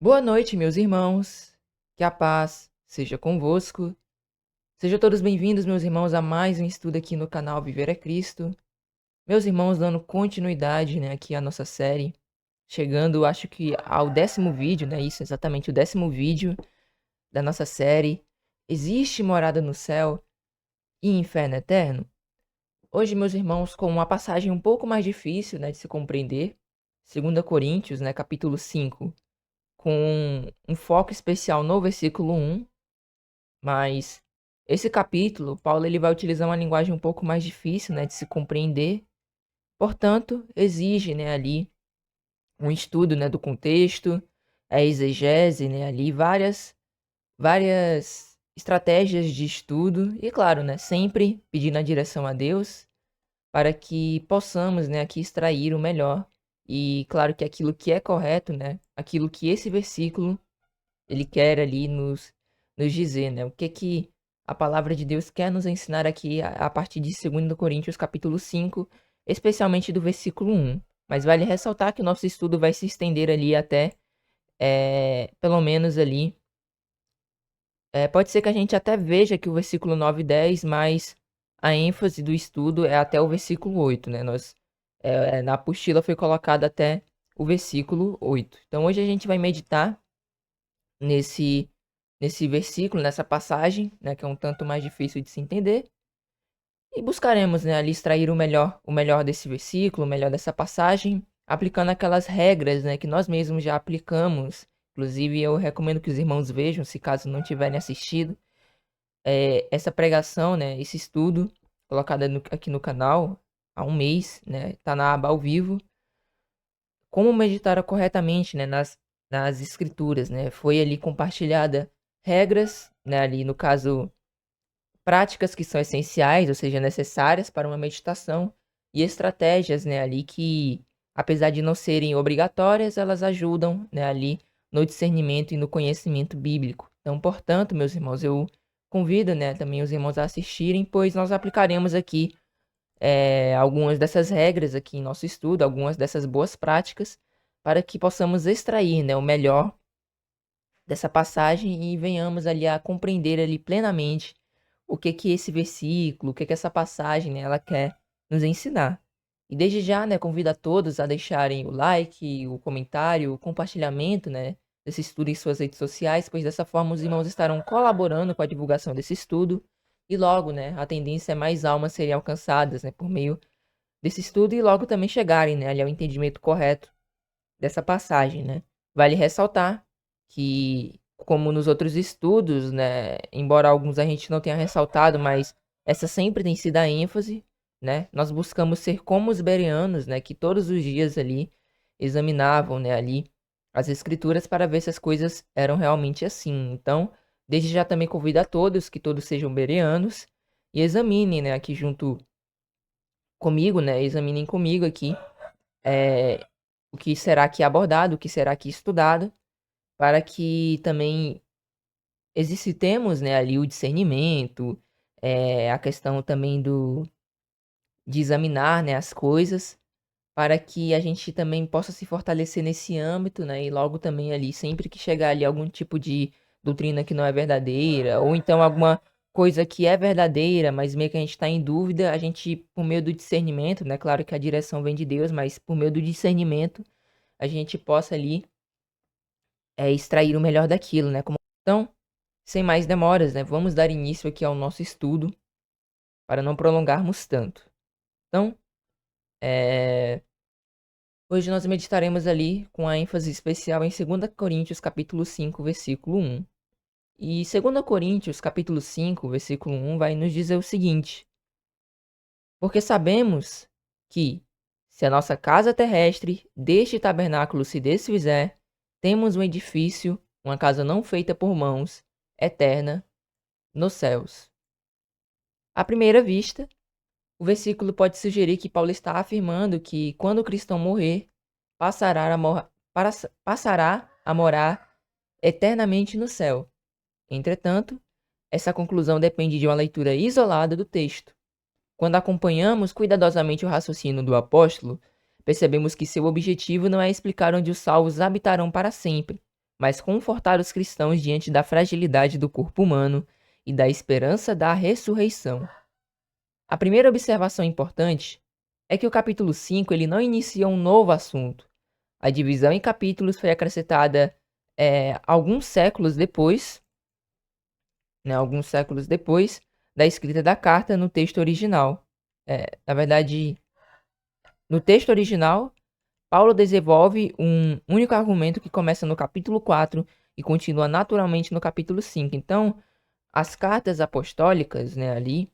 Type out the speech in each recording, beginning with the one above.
Boa noite, meus irmãos. Que a paz seja convosco. Sejam todos bem-vindos, meus irmãos, a mais um estudo aqui no canal Viver é Cristo. Meus irmãos, dando continuidade, né, aqui à nossa série, chegando, acho que ao 10º vídeo, né, isso, exatamente, o 10º vídeo da nossa série. Existe morada no céu e inferno eterno? Hoje, meus irmãos, com uma passagem um pouco mais difícil, né, de se compreender, 2 Coríntios, né, capítulo 5, com um foco especial no versículo 1. Mas esse capítulo, Paulo ele vai utilizar uma linguagem um pouco mais difícil, né, de se compreender. Portanto, exige, né, ali um estudo, né, do contexto, a exegese, né, ali várias estratégias de estudo e claro, né, sempre pedindo a direção a Deus para que possamos, né, aqui extrair o melhor e claro que aquilo que é correto, né, aquilo que esse versículo ele quer ali nos dizer, né? O que que a palavra de Deus quer nos ensinar aqui a partir de 2 Coríntios capítulo 5, especialmente do versículo 1. Mas vale ressaltar que o nosso estudo vai se estender ali até, pelo menos ali, pode ser que a gente até veja que o versículo 9 e 10, mas a ênfase do estudo é até o versículo 8, né? Na apostila foi colocado até o versículo 8. Então hoje a gente vai meditar nesse nesse versículo, nessa passagem, né, que é um tanto mais difícil de se entender, e buscaremos, né, ali extrair o melhor desse versículo, o melhor dessa passagem, aplicando aquelas regras, né, que nós mesmos já aplicamos. Inclusive, eu recomendo que os irmãos vejam, se caso não tiverem assistido, essa pregação, né, esse estudo colocado aqui no canal há um mês, né, tá na aba ao vivo. Como meditar corretamente, né, nas escrituras, né? Foi ali compartilhada regras, né, ali no caso práticas que são essenciais, ou seja, necessárias para uma meditação e estratégias, né, ali que apesar de não serem obrigatórias, elas ajudam, né, ali no discernimento e no conhecimento bíblico. Então, portanto, meus irmãos, eu convido, né, também os irmãos a assistirem, pois nós aplicaremos aqui algumas dessas regras aqui em nosso estudo, algumas dessas boas práticas, para que possamos extrair, né, o melhor dessa passagem e venhamos ali a compreender ali plenamente o que que esse versículo, o que que essa passagem, né, ela quer nos ensinar. E desde já, né, convido a todos a deixarem o like, o comentário, o compartilhamento, né, desse estudo em suas redes sociais, pois dessa forma os irmãos estarão colaborando com a divulgação desse estudo e logo, né, a tendência é mais almas serem alcançadas, né, por meio desse estudo e logo também chegarem, né, ali ao entendimento correto dessa passagem, né. Vale ressaltar que, como nos outros estudos, né, embora alguns a gente não tenha ressaltado, mas essa sempre tem sido a ênfase, né, nós buscamos ser como os bereanos, né, que todos os dias ali examinavam, né, ali as escrituras para ver se as coisas eram realmente assim. Então, desde já também convido a todos que todos sejam bereanos e examinem, né, aqui junto comigo, né, examinem comigo aqui eh, o que será aqui abordado, o que será aqui estudado, para que também exercitemos, né, ali o discernimento, a questão também de examinar, né, as coisas, para que a gente também possa se fortalecer nesse âmbito, né, e logo também ali, sempre que chegar ali algum tipo de doutrina que não é verdadeira, ou então alguma coisa que é verdadeira, mas meio que a gente está em dúvida, a gente, por meio do discernimento, né, claro que a direção vem de Deus, mas por meio do discernimento, a gente possa ali extrair o melhor daquilo, né? Então, sem mais demoras, né? Vamos dar início aqui ao nosso estudo para não prolongarmos tanto. Então, hoje nós meditaremos ali com a ênfase especial em 2 Coríntios capítulo 5, versículo 1. E 2 Coríntios capítulo 5, versículo 1 vai nos dizer o seguinte: porque sabemos que, se a nossa casa terrestre deste tabernáculo se desfizer, temos um edifício, uma casa não feita por mãos, eterna, nos céus. À primeira vista, o versículo pode sugerir que Paulo está afirmando que, quando o cristão morrer, passará a morar eternamente no céu. Entretanto, essa conclusão depende de uma leitura isolada do texto. Quando acompanhamos cuidadosamente o raciocínio do apóstolo, percebemos que seu objetivo não é explicar onde os salvos habitarão para sempre, mas confortar os cristãos diante da fragilidade do corpo humano e da esperança da ressurreição. A primeira observação importante é que o capítulo 5 ele não inicia um novo assunto. A divisão em capítulos foi acrescentada alguns séculos depois, né, alguns séculos depois da escrita da carta no texto original. Na verdade, no texto original, Paulo desenvolve um único argumento que começa no capítulo 4 e continua naturalmente no capítulo 5. Então, as cartas apostólicas, né, ali,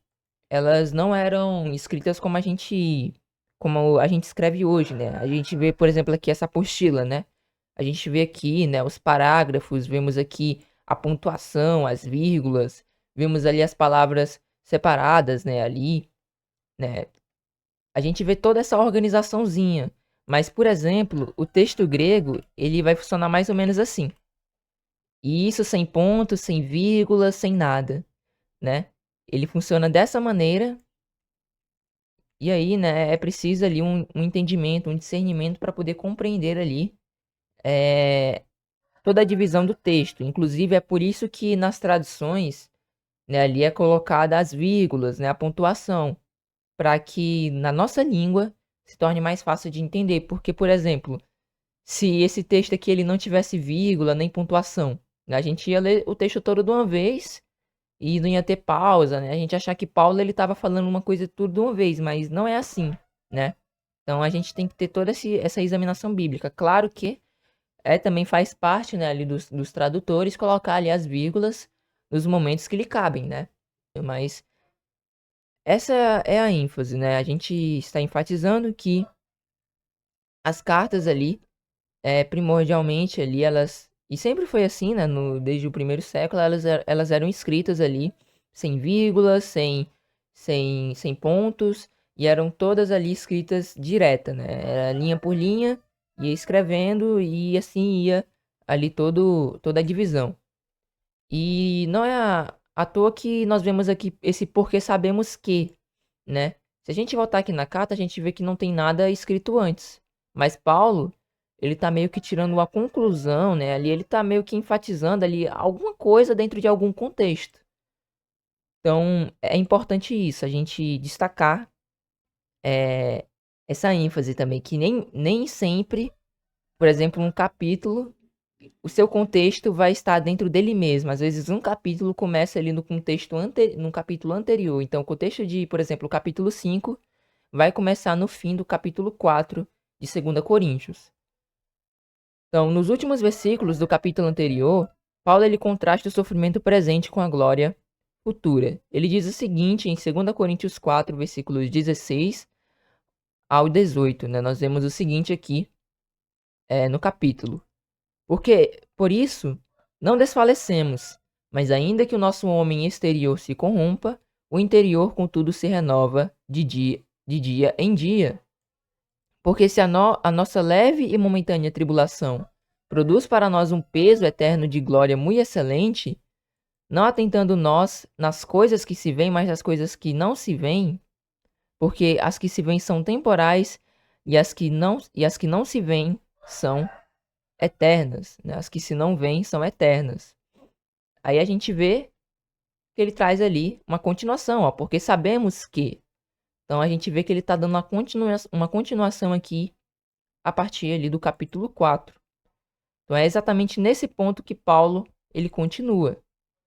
elas não eram escritas como a gente escreve hoje, né? A gente vê, por exemplo, aqui essa apostila, né? A gente vê aqui, né, os parágrafos, vemos aqui a pontuação, as vírgulas, vemos ali as palavras separadas, né, ali, né? A gente vê toda essa organizaçãozinha. Mas, por exemplo, o texto grego, ele vai funcionar mais ou menos assim. E isso sem pontos, sem vírgulas, sem nada, né? Ele funciona dessa maneira. E aí, né, é preciso ali um entendimento, um discernimento para poder compreender ali toda a divisão do texto. Inclusive, é por isso que nas traduções, né, ali é colocada as vírgulas, né, a pontuação, para que na nossa língua se torne mais fácil de entender. Porque, por exemplo, se esse texto aqui ele não tivesse vírgula nem pontuação, né, a gente ia ler o texto todo de uma vez e não ia ter pausa, né? A gente achar que Paulo ele estava falando uma coisa tudo de uma vez, mas não é assim, né? Então a gente tem que ter toda essa examinação bíblica. Claro que também faz parte, né, ali dos tradutores colocar ali as vírgulas nos momentos que lhe cabem, né? Mas essa é a ênfase, né? A gente está enfatizando que as cartas ali, primordialmente ali, elas... E sempre foi assim, né? Desde o primeiro século, elas eram escritas ali, sem vírgulas, sem pontos, e eram todas ali escritas direta, né? Era linha por linha, ia escrevendo, e assim ia ali toda a divisão. E não é à toa que nós vemos aqui esse porque sabemos que, né? Se a gente voltar aqui na carta, a gente vê que não tem nada escrito antes. Mas Paulo, ele tá meio que tirando uma conclusão, né? Ali ele tá meio que enfatizando ali alguma coisa dentro de algum contexto. Então, é importante isso, a gente destacar essa ênfase também, que nem sempre, por exemplo, um capítulo o seu contexto vai estar dentro dele mesmo. Às vezes um capítulo começa ali no contexto no capítulo anterior. Então, o contexto de, por exemplo, o capítulo 5 vai começar no fim do capítulo 4 de 2 Coríntios. Então, nos últimos versículos do capítulo anterior, Paulo ele contrasta o sofrimento presente com a glória futura. Ele diz o seguinte em 2 Coríntios 4, versículos 16 ao 18, né? Nós vemos o seguinte aqui no capítulo. Porque, por isso, não desfalecemos, mas ainda que o nosso homem exterior se corrompa, o interior, contudo, se renova de dia em dia. Porque se a nossa leve e momentânea tribulação produz para nós um peso eterno de glória muito excelente, não atentando nós nas coisas que se veem, mas nas coisas que não se veem, porque as que se veem são temporais e as que não se veem são eternas, né? As que se não veem são eternas. Aí a gente vê que ele traz ali uma continuação, ó, porque sabemos que. Então a gente vê que ele está dando uma continuação aqui a partir ali do capítulo 4. Então é exatamente nesse ponto que Paulo ele continua,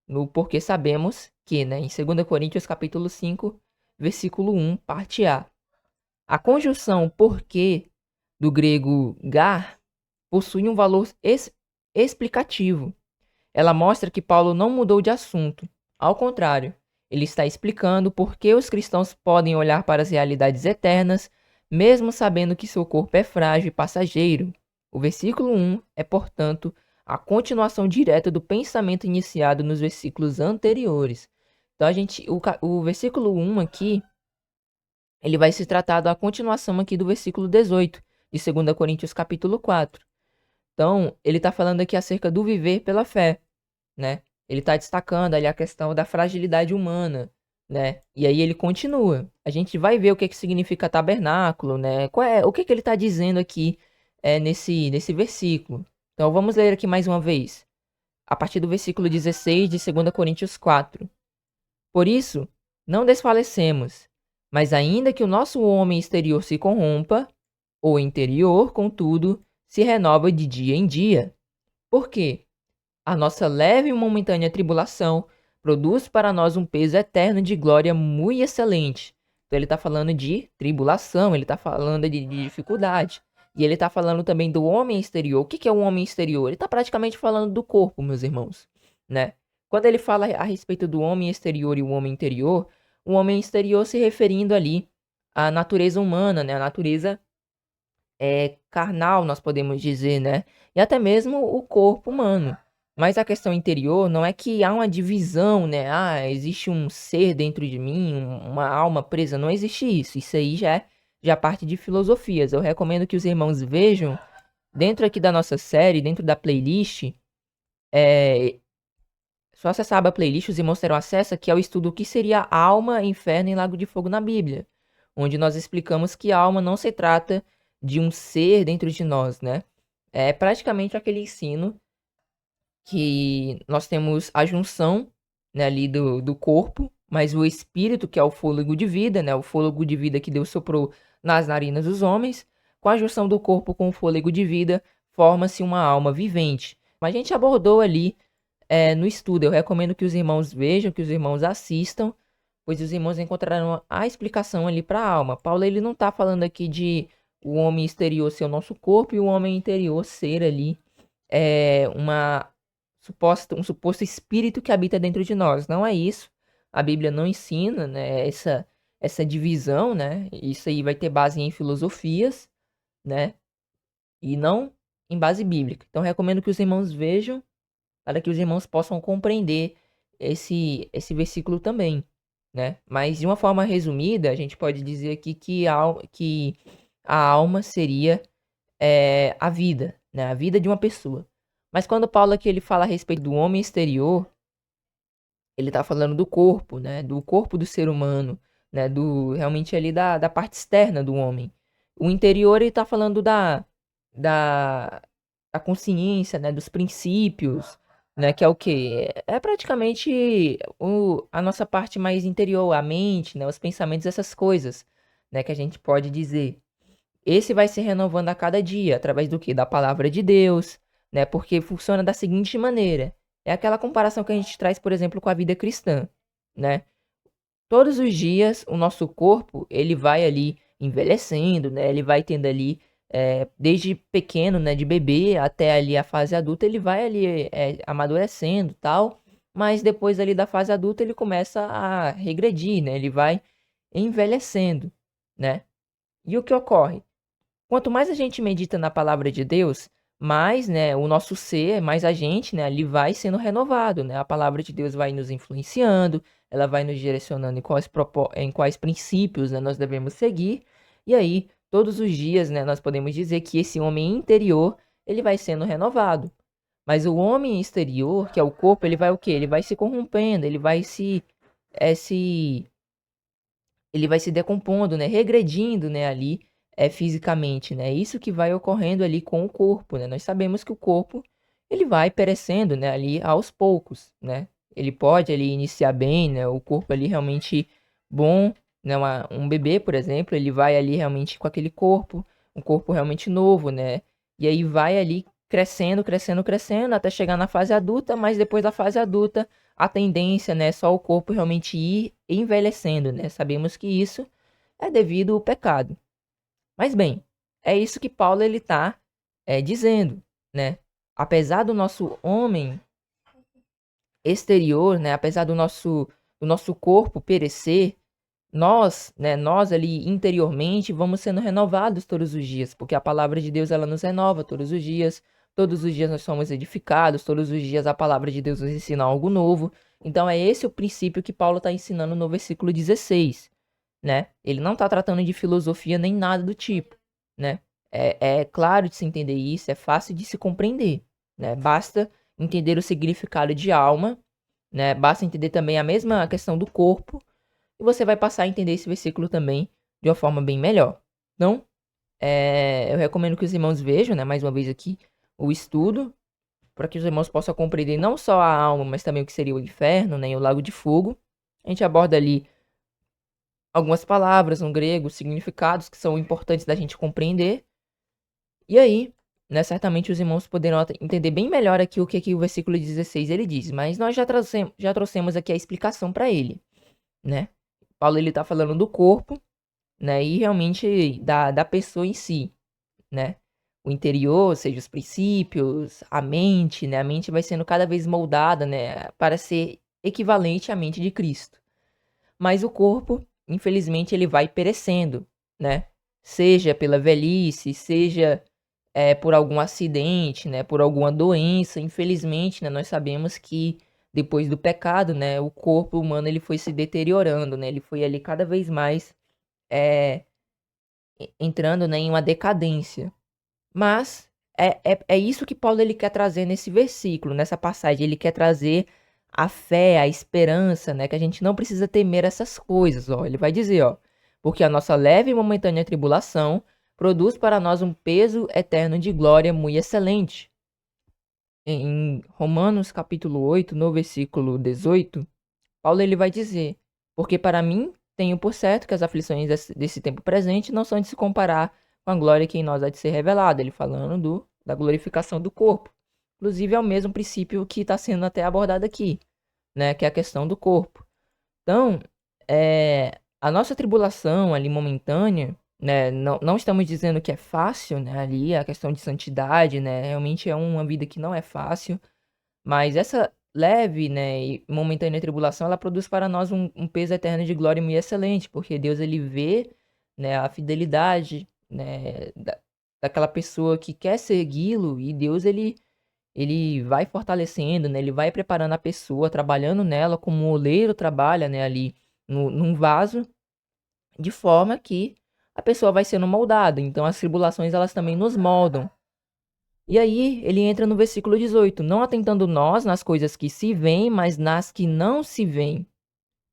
no porque sabemos que, né, em 2 Coríntios capítulo 5, versículo 1, parte A. A conjunção porque do grego gar possui um valor explicativo. Ela mostra que Paulo não mudou de assunto. Ao contrário, ele está explicando por que os cristãos podem olhar para as realidades eternas, mesmo sabendo que seu corpo é frágil e passageiro. O versículo 1 é, portanto, a continuação direta do pensamento iniciado nos versículos anteriores. Então, o versículo 1 aqui, ele vai se tratar da continuação aqui do versículo 18, de 2 Coríntios capítulo 4. Então, ele está falando aqui acerca do viver pela fé, né? Ele está destacando ali a questão da fragilidade humana, né? E aí ele continua. A gente vai ver o que significa tabernáculo, né? O que ele está dizendo aqui nesse versículo. Então vamos ler aqui mais uma vez, a partir do versículo 16 de 2 Coríntios 4. Por isso, não desfalecemos, mas ainda que o nosso homem exterior se corrompa, o interior, contudo, se renova de dia em dia. Por quê? A nossa leve e momentânea tribulação produz para nós um peso eterno de glória muito excelente. Então ele está falando de tribulação, ele está falando de dificuldade. E ele está falando também do homem exterior. O que é o homem exterior? Ele está praticamente falando do corpo, meus irmãos, né? Quando ele fala a respeito do homem exterior e o homem exterior se referindo ali à natureza humana, né? A natureza carnal, nós podemos dizer, né? E até mesmo o corpo humano. Mas a questão interior não é que há uma divisão, né? Ah, existe um ser dentro de mim, uma alma presa. Não existe isso. Isso aí já parte de filosofias. Eu recomendo que os irmãos vejam, dentro aqui da nossa série, dentro da playlist, só acessar a playlist, os irmãos terão acesso aqui ao estudo o que seria alma, inferno e lago de fogo na Bíblia. Onde nós explicamos que a alma não se trata de um ser dentro de nós, né? É praticamente aquele ensino que nós temos a junção, né, ali do corpo, mas o espírito, que é o fôlego de vida, né, o fôlego de vida que Deus soprou nas narinas dos homens, com a junção do corpo com o fôlego de vida, forma-se uma alma vivente. Mas a gente abordou ali no estudo. Eu recomendo que os irmãos vejam, que os irmãos assistam, pois os irmãos encontrarão a explicação ali para a alma. Paulo ele não está falando aqui de o homem exterior ser o nosso corpo e o homem interior ser ali um suposto espírito que habita dentro de nós. Não é isso. A Bíblia não ensina, né, essa divisão, né? Isso aí vai ter base em filosofias, né? E não em base bíblica. Então recomendo que os irmãos vejam para que os irmãos possam compreender esse versículo também, né? Mas de uma forma resumida, a gente pode dizer aqui que a alma seria a vida, né? A vida de uma pessoa. Mas quando Paulo aqui ele fala a respeito do homem exterior, ele está falando do corpo, né? Do corpo do ser humano, né? Do realmente ali da parte externa do homem. O interior ele está falando da, da consciência, né? Dos princípios, né? Que é o quê? É praticamente a nossa parte mais interior, a mente, né? Os pensamentos, essas coisas, né? Que a gente pode dizer. Esse vai se renovando a cada dia, através do quê? Da palavra de Deus, né? Porque funciona da seguinte maneira. É aquela comparação que a gente traz, por exemplo, com a vida cristã, né? Todos os dias o nosso corpo, ele vai ali envelhecendo, né? Ele vai tendo ali, desde pequeno, né? De bebê até ali a fase adulta, ele vai ali amadurecendo, tal. Mas depois ali da fase adulta, ele começa a regredir, né? Ele vai envelhecendo, né? E o que ocorre? Quanto mais a gente medita na palavra de Deus, mais, né, o nosso ser, mais a gente, né, ali vai sendo renovado, né? A palavra de Deus vai nos influenciando, ela vai nos direcionando em quais princípios, né, nós devemos seguir. E aí, todos os dias, né, nós podemos dizer que esse homem interior, ele vai sendo renovado. Mas o homem exterior, que é o corpo, ele vai o quê? Ele vai se corrompendo, ele vai se decompondo, né, regredindo, né, ali fisicamente, né? Isso que vai ocorrendo ali com o corpo, né? Nós sabemos que o corpo ele vai perecendo, né, ali aos poucos, né? Ele pode ali iniciar bem, né? O corpo ali realmente bom, né? Um bebê, por exemplo, ele vai ali realmente com aquele corpo, um corpo realmente novo, né? E aí vai ali crescendo, crescendo, crescendo até chegar na fase adulta, mas depois da fase adulta a tendência, né, é só o corpo realmente ir envelhecendo, né? Sabemos que isso é devido ao pecado. Mas bem, é isso que Paulo ele tá dizendo, né? Apesar do nosso homem exterior, né, apesar do nosso corpo perecer, nós, né, nós ali interiormente vamos sendo renovados todos os dias, porque a palavra de Deus ela nos renova todos os dias nós somos edificados, todos os dias a palavra de Deus nos ensina algo novo. Então é esse o princípio que Paulo está ensinando no versículo 16, né? Ele não está tratando de filosofia nem nada do tipo, né? É claro de se entender isso, é fácil de se compreender, né? Basta entender o significado de alma, né? Basta entender também a mesma questão do corpo, e você vai passar a entender esse versículo também de uma forma bem melhor. Então, eu recomendo que os irmãos vejam, né, mais uma vez aqui, o estudo, para que os irmãos possam compreender não só a alma, mas também o que seria o inferno, né, e o lago de fogo. A gente aborda ali algumas palavras no grego, significados que são importantes da gente compreender. E aí, né, certamente os irmãos poderão entender bem melhor aqui o que aqui o versículo 16 ele diz, mas nós já trouxemos aqui a explicação para ele, né? Paulo ele tá falando do corpo, né, e realmente da pessoa em si, né? O interior, ou seja, os princípios, a mente, né? A mente vai sendo cada vez moldada, né, para ser equivalente à mente de Cristo. Mas o corpo, infelizmente, ele vai perecendo, né? Seja pela velhice, seja por algum acidente, né? Por alguma doença. Infelizmente, né? Nós sabemos que depois do pecado, né? O corpo humano ele foi se deteriorando, né? Ele foi ali cada vez mais é, entrando, né, em uma decadência. Mas é isso que Paulo ele quer trazer nesse versículo, nessa passagem. Ele quer trazer a fé, a esperança, né? Que a gente não precisa temer essas coisas, ó. Ele vai dizer, ó. Porque a nossa leve e momentânea tribulação produz para nós um peso eterno de glória muito excelente. Em Romanos capítulo 8, no versículo 18, Paulo ele vai dizer: porque para mim tenho por certo que as aflições desse tempo presente não são de se comparar com a glória que em nós há de ser revelada. Ele falando da glorificação do corpo. Inclusive é o mesmo princípio que está sendo até abordado aqui, né? Que é a questão do corpo. Então, a nossa tribulação ali momentânea, né? Não estamos dizendo que é fácil, né? Ali a questão de santidade, né? Realmente é uma vida que não é fácil. Mas essa leve, né, e momentânea tribulação, ela produz para nós um peso eterno de glória muito excelente, porque Deus ele vê, né, a fidelidade, né, daquela pessoa que quer segui-lo e Deus ele vai fortalecendo, né, ele vai preparando a pessoa, trabalhando nela como o oleiro trabalha, né, ali num vaso, de forma que a pessoa vai sendo moldada. Então as tribulações elas também nos moldam. E aí ele entra no versículo 18: não atentando nós nas coisas que se veem, mas nas que não se veem.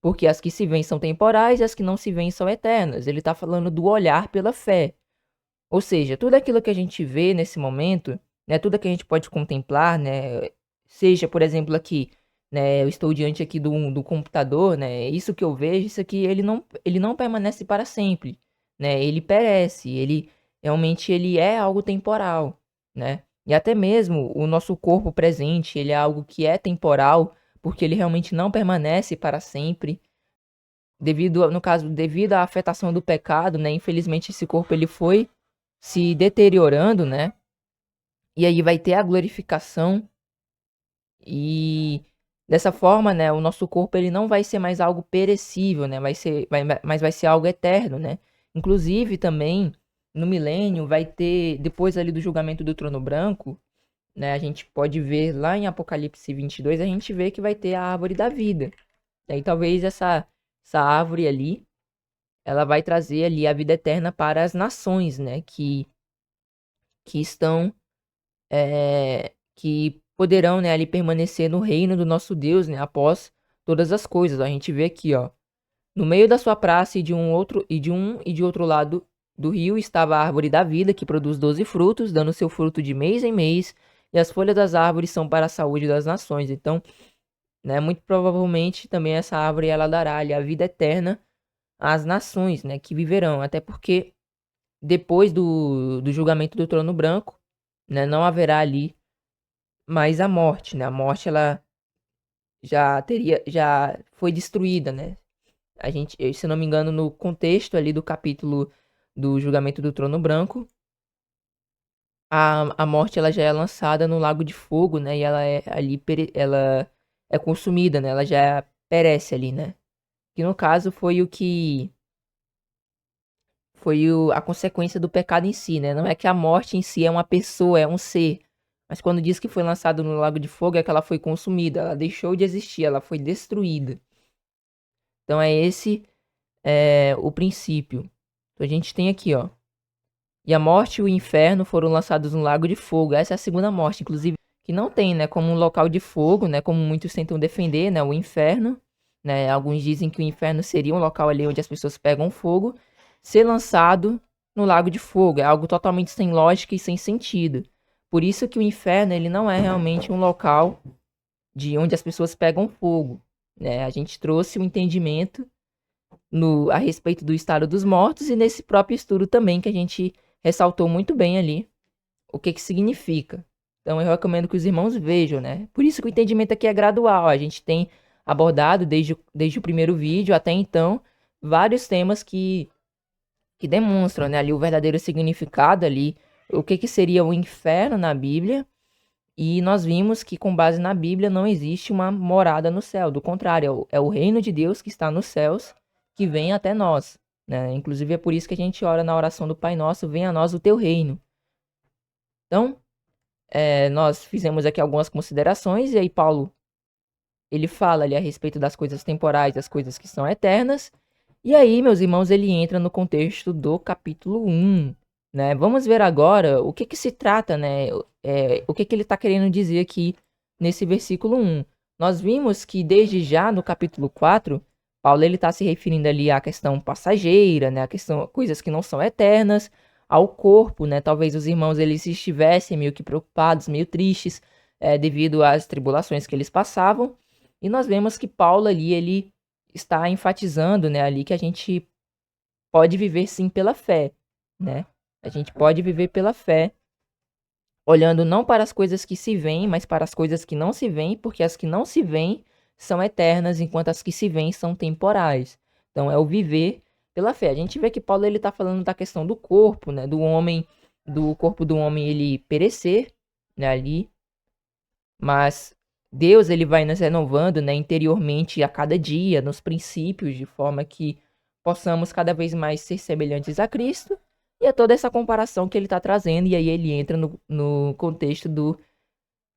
Porque as que se veem são temporais e as que não se veem são eternas. Ele está falando do olhar pela fé. Ou seja, tudo aquilo que a gente vê nesse momento, né, tudo que a gente pode contemplar, né, seja, por exemplo, aqui, né, eu estou diante aqui do computador, né, isso que eu vejo, isso aqui, ele não permanece para sempre, né, ele perece, ele realmente ele é algo temporal, né, e até mesmo o nosso corpo presente, ele é algo que é temporal, porque ele realmente não permanece para sempre, no caso, devido à afetação do pecado, né, infelizmente esse corpo ele foi se deteriorando, né? E aí vai ter a glorificação e dessa forma, né, o nosso corpo ele não vai ser mais algo perecível, né? Mas vai ser algo eterno, né? Inclusive também no milênio vai ter depois ali do julgamento do trono branco, né? A gente pode ver lá em Apocalipse 22, a gente vê que vai ter a árvore da vida. E aí talvez essa árvore ali, ela vai trazer ali a vida eterna para as nações, né? Que estão que poderão, né, ali permanecer no reino do nosso Deus, né, após todas as coisas. A gente vê aqui, ó, no meio da sua praça e de outro lado do rio estava a árvore da vida, que produz 12 frutos, dando seu fruto de mês em mês, e as folhas das árvores são para a saúde das nações. Então, né, muito provavelmente também essa árvore ela dará ali a vida eterna às nações, né, que viverão, até porque depois do julgamento do trono branco, né, não haverá ali mais a morte, né? A morte ela já foi destruída, né? A gente, se não me engano, no contexto ali do capítulo do julgamento do trono branco, a morte ela já é lançada no lago de fogo, né? E ela é ali ela é consumida, né? Ela já perece ali, né? Que no caso foi o que foi a consequência do pecado em si, né? Não é que a morte em si é uma pessoa, é um ser. Mas quando diz que foi lançado no lago de fogo, é que ela foi consumida, ela deixou de existir, ela foi destruída. Então é esse o princípio. Então a gente tem aqui, ó. E a morte e o inferno foram lançados no lago de fogo. Essa é a segunda morte, inclusive, que não tem, né, como um local de fogo, né, como muitos tentam defender, né, o inferno, né? Alguns dizem que o inferno seria um local ali onde as pessoas pegam fogo, ser lançado no lago de fogo. É algo totalmente sem lógica e sem sentido. Por isso que o inferno ele não é realmente um local de onde as pessoas pegam fogo, né? A gente trouxe o entendimento a respeito do estado dos mortos e nesse próprio estudo também que a gente ressaltou muito bem ali o que significa. Então eu recomendo que os irmãos vejam, né? Por isso que o entendimento aqui é gradual. A gente tem abordado desde o primeiro vídeo até então vários temas que demonstram, né, ali o verdadeiro significado ali, o que seria o inferno na Bíblia. E nós vimos que com base na Bíblia não existe uma morada no céu. Do contrário, é o reino de Deus que está nos céus que vem até nós, né? Inclusive é por isso que a gente ora na oração do Pai Nosso, venha a nós o teu reino. Então, nós fizemos aqui algumas considerações e aí Paulo, ele fala ali a respeito das coisas temporais, das coisas que são eternas. E aí, meus irmãos, ele entra no contexto do capítulo 1, né? Vamos ver agora o que se trata, né? O que ele está querendo dizer aqui nesse versículo 1. Nós vimos que desde já no capítulo 4, Paulo ele está se referindo ali à questão passageira, né? A questão, coisas que não são eternas, ao corpo, né? Talvez os irmãos eles estivessem meio que preocupados, meio tristes, devido às tribulações que eles passavam. E nós vemos que Paulo ali, ele está enfatizando, né, ali que a gente pode viver sim pela fé, né? A gente pode viver pela fé, olhando não para as coisas que se veem, mas para as coisas que não se veem, porque as que não se veem são eternas, enquanto as que se veem são temporais. Então é o viver pela fé. A gente vê que Paulo ele está falando da questão do corpo, né, do homem, do corpo do homem ele perecer, né, ali, mas Deus ele vai nos renovando, né, interiormente a cada dia, nos princípios, de forma que possamos cada vez mais ser semelhantes a Cristo. E é toda essa comparação que ele está trazendo, e aí ele entra no contexto do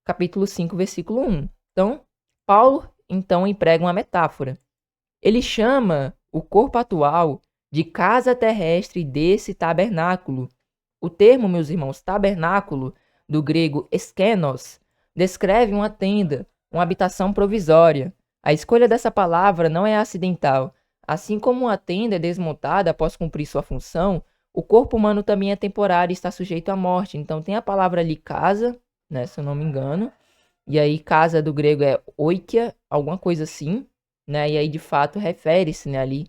capítulo 5, versículo 1. Então, Paulo, então, emprega uma metáfora. Ele chama o corpo atual de casa terrestre desse tabernáculo. O termo, meus irmãos, tabernáculo, do grego eskenos, descreve uma tenda, uma habitação provisória. A escolha dessa palavra não é acidental. Assim como uma tenda é desmontada após cumprir sua função, o corpo humano também é temporário e está sujeito à morte. Então tem a palavra ali casa, né, se eu não me engano. E aí casa do grego é oikia, alguma coisa assim, né? E aí de fato refere-se, né, ali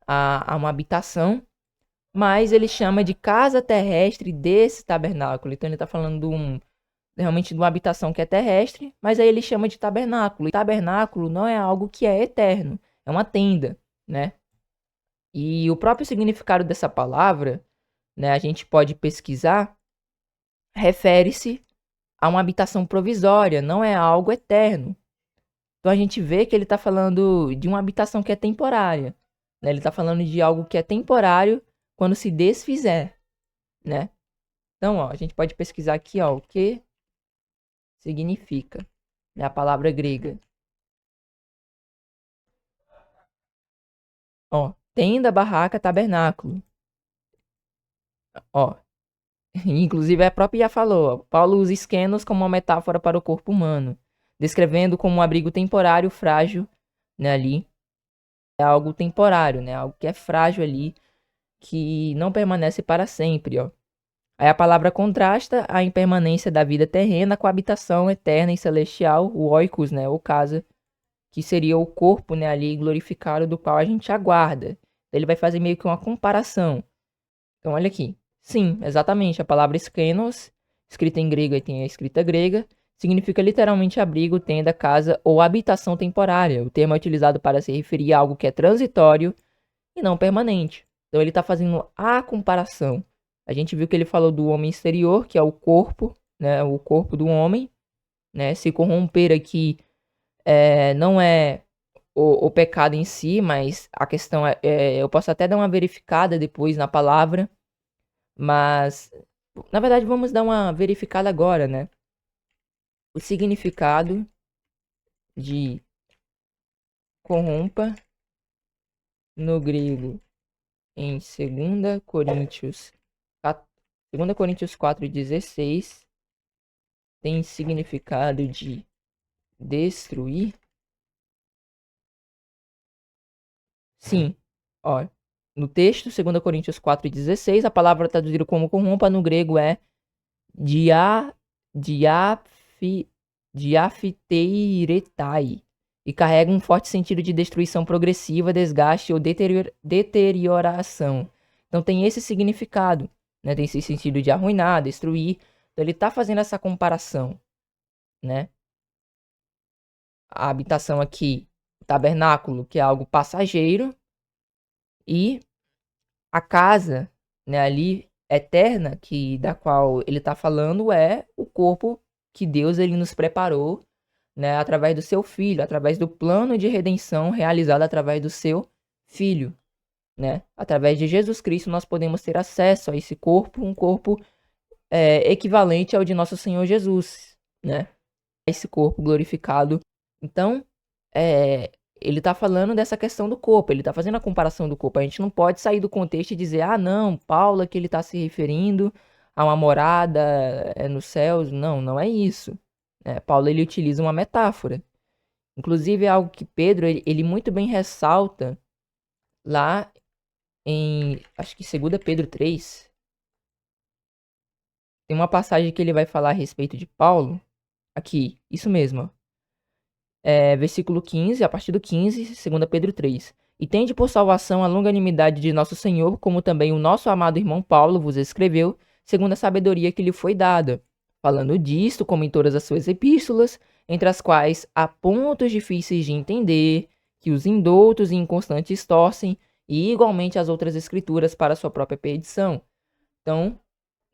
a uma habitação, mas ele chama de casa terrestre desse tabernáculo. Então ele está falando realmente de uma habitação que é terrestre, mas aí ele chama de tabernáculo. E tabernáculo não é algo que é eterno, é uma tenda, né? E o próprio significado dessa palavra, né, a gente pode pesquisar, refere-se a uma habitação provisória, não é algo eterno. Então a gente vê que ele está falando de uma habitação que é temporária, né? Ele está falando de algo que é temporário quando se desfizer, né? Então, ó, a gente pode pesquisar aqui, ó, o que significa, né, a palavra grega. Ó, tenda, barraca, tabernáculo. Ó, inclusive a própria já falou, ó, Paulo usa esquenos como uma metáfora para o corpo humano, descrevendo como um abrigo temporário, frágil, né, ali. É algo temporário, né, algo que é frágil ali, que não permanece para sempre, ó. Aí a palavra contrasta a impermanência da vida terrena com a habitação eterna e celestial, o oikos, né, ou casa, que seria o corpo, né, ali glorificado do qual a gente aguarda. Ele vai fazer meio que uma comparação. Então, olha aqui. Sim, exatamente, a palavra skenos, escrita em grego e tem a escrita grega, significa literalmente abrigo, tenda, casa ou habitação temporária. O termo é utilizado para se referir a algo que é transitório e não permanente. Então ele está fazendo a comparação. A gente viu que ele falou do homem exterior, que é o corpo, né, o corpo do homem, né, se corromper aqui não é o pecado em si, mas a questão eu posso até dar uma verificada depois na palavra, mas na verdade vamos dar uma verificada agora, né? O significado de corrompa no grego em 2 Coríntios 4,16 tem significado de destruir? Sim. Ó, no texto, 2 Coríntios 4,16, a palavra traduzida como corrompa no grego é diafi- diaphteiretai, e carrega um forte sentido de destruição progressiva, desgaste ou deterioração. Então tem esse significado, né? Tem esse sentido de arruinar, destruir. Então ele está fazendo essa comparação, né? A habitação aqui, o tabernáculo, que é algo passageiro, e a casa, né, ali eterna, que da qual ele está falando, é o corpo que Deus ele nos preparou, né, através do seu filho, através do plano de redenção realizado através do seu filho, né? Através de Jesus Cristo nós podemos ter acesso a esse corpo, um corpo equivalente ao de nosso Senhor Jesus, né? Esse corpo glorificado. Então, é, ele está falando dessa questão do corpo, ele está fazendo a comparação do corpo. A gente não pode sair do contexto e dizer, ah, não, Paulo que ele está se referindo a uma morada nos céus. Não, não é isso. Paulo ele utiliza uma metáfora. Inclusive é algo que Pedro ele muito bem ressalta lá em, acho que 2 Pedro 3. Tem uma passagem que ele vai falar a respeito de Paulo. Aqui, isso mesmo, ó. Versículo 15, a partir do 15, 2 Pedro 3. E tende por salvação a longanimidade de nosso Senhor, como também o nosso amado irmão Paulo vos escreveu, segundo a sabedoria que lhe foi dada. Falando disto, como em todas as suas epístolas, entre as quais há pontos difíceis de entender, que os indoutos e inconstantes torcem, e igualmente as outras escrituras para sua própria perdição. Então,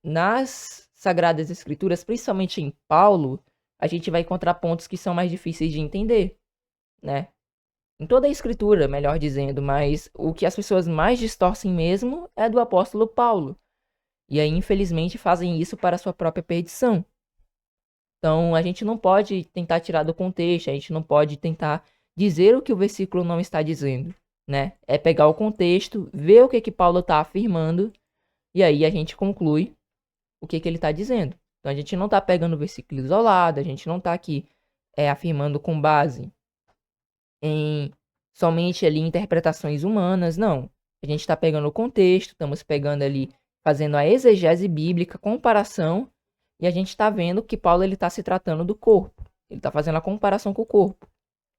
nas Sagradas Escrituras, principalmente em Paulo, a gente vai encontrar pontos que são mais difíceis de entender, né? Em toda a Escritura, melhor dizendo, mas o que as pessoas mais distorcem mesmo é do apóstolo Paulo. E aí, infelizmente, fazem isso para a sua própria perdição. Então, a gente não pode tentar tirar do contexto, a gente não pode tentar dizer o que o versículo não está dizendo, né? É pegar o contexto, ver o que Paulo está afirmando, e aí a gente conclui o que ele está dizendo. Então a gente não está pegando o versículo isolado, a gente não está aqui afirmando com base em somente ali interpretações humanas, não. A gente está pegando o contexto, estamos pegando ali, fazendo a exegese bíblica, comparação, e a gente está vendo que Paulo ele está se tratando do corpo. Ele está fazendo a comparação com o corpo.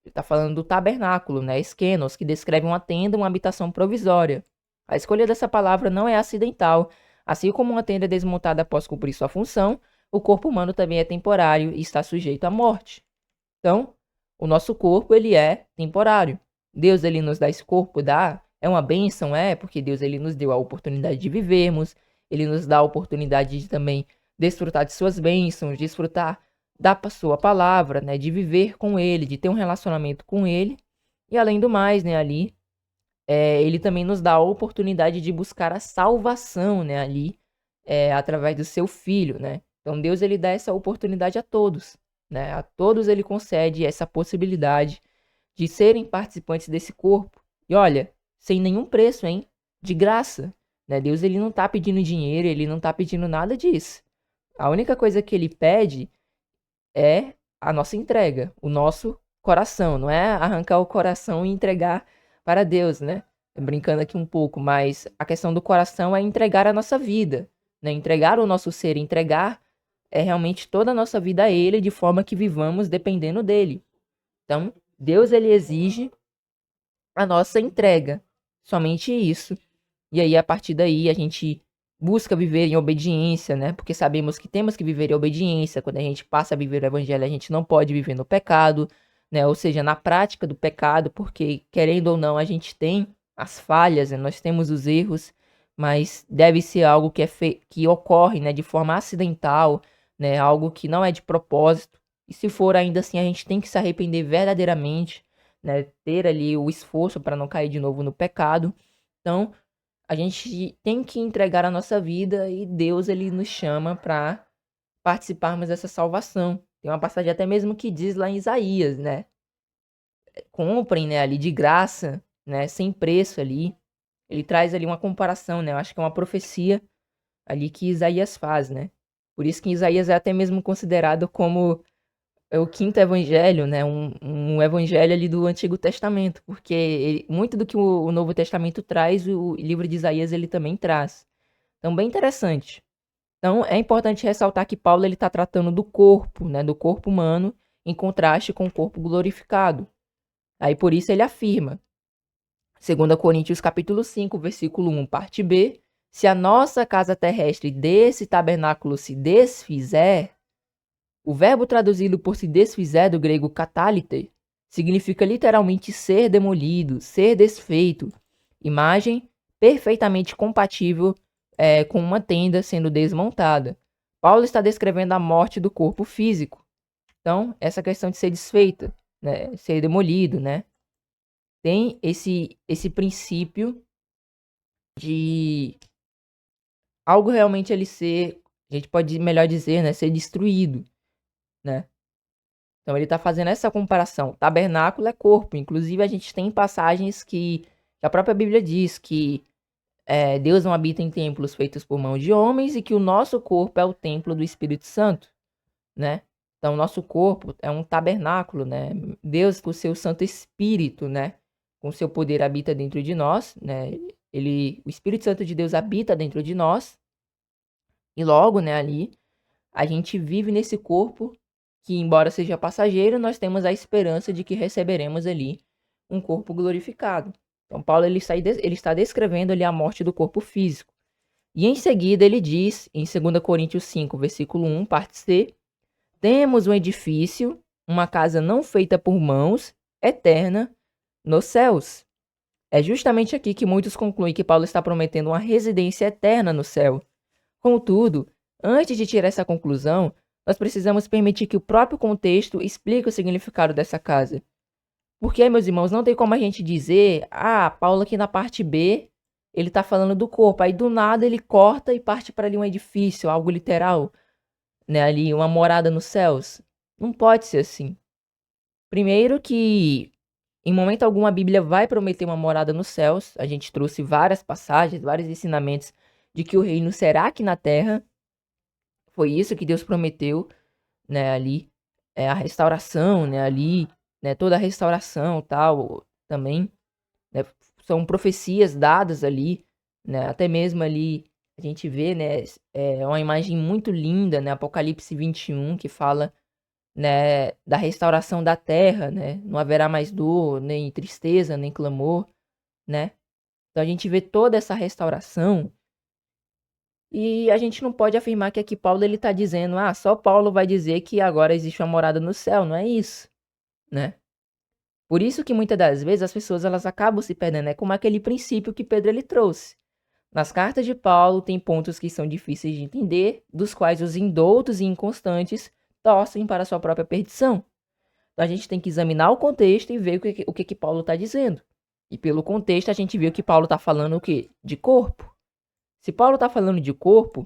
Ele está falando do tabernáculo, né, eskenos, que descreve uma tenda, uma habitação provisória. A escolha dessa palavra não é acidental. Assim como uma tenda é desmontada após cumprir sua função, o corpo humano também é temporário e está sujeito à morte. Então, o nosso corpo ele é temporário. Deus ele nos dá esse corpo, dá, é uma bênção, porque Deus ele nos deu a oportunidade de vivermos, ele nos dá a oportunidade de também desfrutar de suas bênçãos, desfrutar da sua palavra, né, de viver com ele, de ter um relacionamento com ele. E além do mais, né, ali, ele também nos dá a oportunidade de buscar a salvação, né, ali, através do seu filho, né. Então Deus ele dá essa oportunidade a todos, né, a todos ele concede essa possibilidade de serem participantes desse corpo. E olha, sem nenhum preço, hein, de graça, né. Deus ele não tá pedindo dinheiro, ele não tá pedindo nada disso. A única coisa que ele pede é a nossa entrega, o nosso coração, não é arrancar o coração e entregar para Deus, né? Brincando aqui um pouco, mas a questão do coração é entregar a nossa vida, né? Entregar o nosso ser, entregar realmente toda a nossa vida a Ele, de forma que vivamos dependendo dele. Então, Deus ele exige a nossa entrega, somente isso. E aí, a partir daí, a gente busca viver em obediência, né? Porque sabemos que temos que viver em obediência. Quando a gente passa a viver o evangelho, a gente não pode viver no pecado, né? Ou seja, na prática do pecado, porque querendo ou não, a gente tem as falhas, né? Nós temos os erros, mas deve ser algo que que ocorre, né, de forma acidental, né? Algo que não é de propósito. E se for ainda assim, a gente tem que se arrepender verdadeiramente, né? Ter ali o esforço para não cair de novo no pecado. Então, a gente tem que entregar a nossa vida e Deus ele nos chama para participarmos dessa salvação. Tem uma passagem até mesmo que diz lá em Isaías, né? Comprem, né, ali de graça, né, sem preço ali. Ele traz ali uma comparação, né? Eu acho que é uma profecia ali que Isaías faz, né? Por isso que Isaías é até mesmo considerado como o quinto evangelho, né? Um evangelho ali do Antigo Testamento, porque muito do que o Novo Testamento traz, o livro de Isaías ele também traz. Então, bem interessante. Então, é importante ressaltar que Paulo está tratando do corpo, né, do corpo humano, em contraste com o corpo glorificado. Aí, por isso, ele afirma, 2 Coríntios capítulo 5, versículo 1, parte B, se a nossa casa terrestre desse tabernáculo se desfizer, o verbo traduzido por se desfizer do grego katalite significa literalmente ser demolido, ser desfeito, imagem perfeitamente compatível com uma tenda sendo desmontada. Paulo está descrevendo a morte do corpo físico. Então, essa questão de ser desfeita, né, ser demolido, né, tem esse princípio de algo realmente ele ser, a gente pode melhor dizer, né, ser destruído, né? Então ele está fazendo essa comparação. Tabernáculo é corpo. Inclusive a gente tem passagens que a própria Bíblia diz que Deus não habita em templos feitos por mãos de homens e que o nosso corpo é o templo do Espírito Santo, né? Então o nosso corpo é um tabernáculo, né? Deus com o seu Santo Espírito, né? Com o seu poder habita dentro de nós, né? O Espírito Santo de Deus habita dentro de nós e logo, né, ali a gente vive nesse corpo que, embora seja passageiro, nós temos a esperança de que receberemos ali um corpo glorificado. Então, Paulo ele está descrevendo ali a morte do corpo físico. E em seguida ele diz, em 2 Coríntios 5, versículo 1, parte C, temos um edifício, uma casa não feita por mãos, eterna, nos céus. É justamente aqui que muitos concluem que Paulo está prometendo uma residência eterna no céu. Contudo, antes de tirar essa conclusão, nós precisamos permitir que o próprio contexto explique o significado dessa casa. Porque, meus irmãos, não tem como a gente dizer, Paulo aqui na parte B, ele está falando do corpo, aí do nada ele corta e parte para ali um edifício, algo literal, né, ali uma morada nos céus. Não pode ser assim. Primeiro que, em momento algum, a Bíblia vai prometer uma morada nos céus. A gente trouxe várias passagens, vários ensinamentos de que o reino será aqui na terra. Foi isso que Deus prometeu, né, ali, a restauração, né, ali, né, toda a restauração, tal, também, né, são profecias dadas ali, né, até mesmo ali, a gente vê, né, é uma imagem muito linda, né, Apocalipse 21, que fala, né, da restauração da terra, né, não haverá mais dor, nem tristeza, nem clamor, né, então a gente vê toda essa restauração. E a gente não pode afirmar que aqui Paulo ele está dizendo, só Paulo vai dizer que agora existe uma morada no céu, não é isso, né? Por isso que muitas das vezes as pessoas elas acabam se perdendo, é como aquele princípio que Pedro ele trouxe. Nas cartas de Paulo tem pontos que são difíceis de entender, dos quais os indoutos e inconstantes torcem para a sua própria perdição. Então a gente tem que examinar o contexto e ver o que Paulo está dizendo. E pelo contexto a gente viu que Paulo está falando o quê? De corpo. Se Paulo está falando de corpo,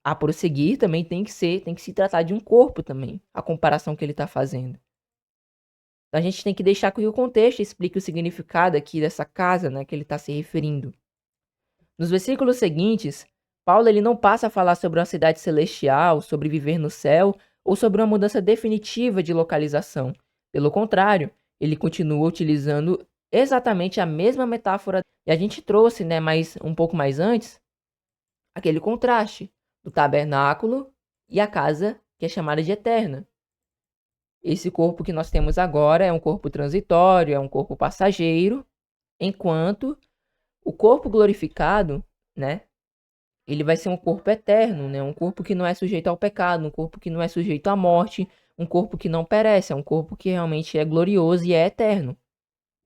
a prosseguir também tem que se tratar de um corpo também, a comparação que ele está fazendo. Então a gente tem que deixar que o contexto explique o significado aqui dessa casa, né, que ele está se referindo. Nos versículos seguintes, Paulo ele não passa a falar sobre uma cidade celestial, sobre viver no céu, ou sobre uma mudança definitiva de localização. Pelo contrário, ele continua utilizando exatamente a mesma metáfora que a gente trouxe, né, um pouco mais antes, aquele contraste do tabernáculo e a casa que é chamada de eterna. Esse corpo que nós temos agora é um corpo transitório, é um corpo passageiro, enquanto o corpo glorificado, né, ele vai ser um corpo eterno, né, um corpo que não é sujeito ao pecado, um corpo que não é sujeito à morte, um corpo que não perece, é um corpo que realmente é glorioso e é eterno,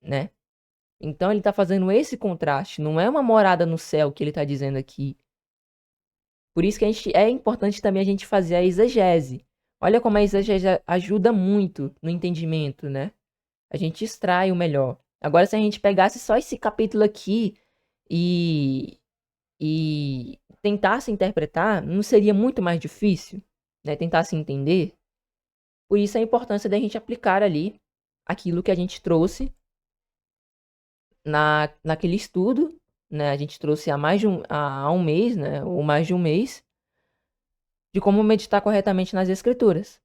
né? Então ele está fazendo esse contraste, não é uma morada no céu que ele está dizendo aqui. Por isso que é importante também a gente fazer a exegese. Olha como a exegese ajuda muito no entendimento, né? A gente extrai o melhor. Agora, se a gente pegasse só esse capítulo aqui e tentasse interpretar, não seria muito mais difícil, né? Tentasse entender. Por isso a importância da gente aplicar ali aquilo que a gente trouxe naquele estudo, né? A gente trouxe há um mês, né? Ou mais de um mês, de como meditar corretamente nas escrituras,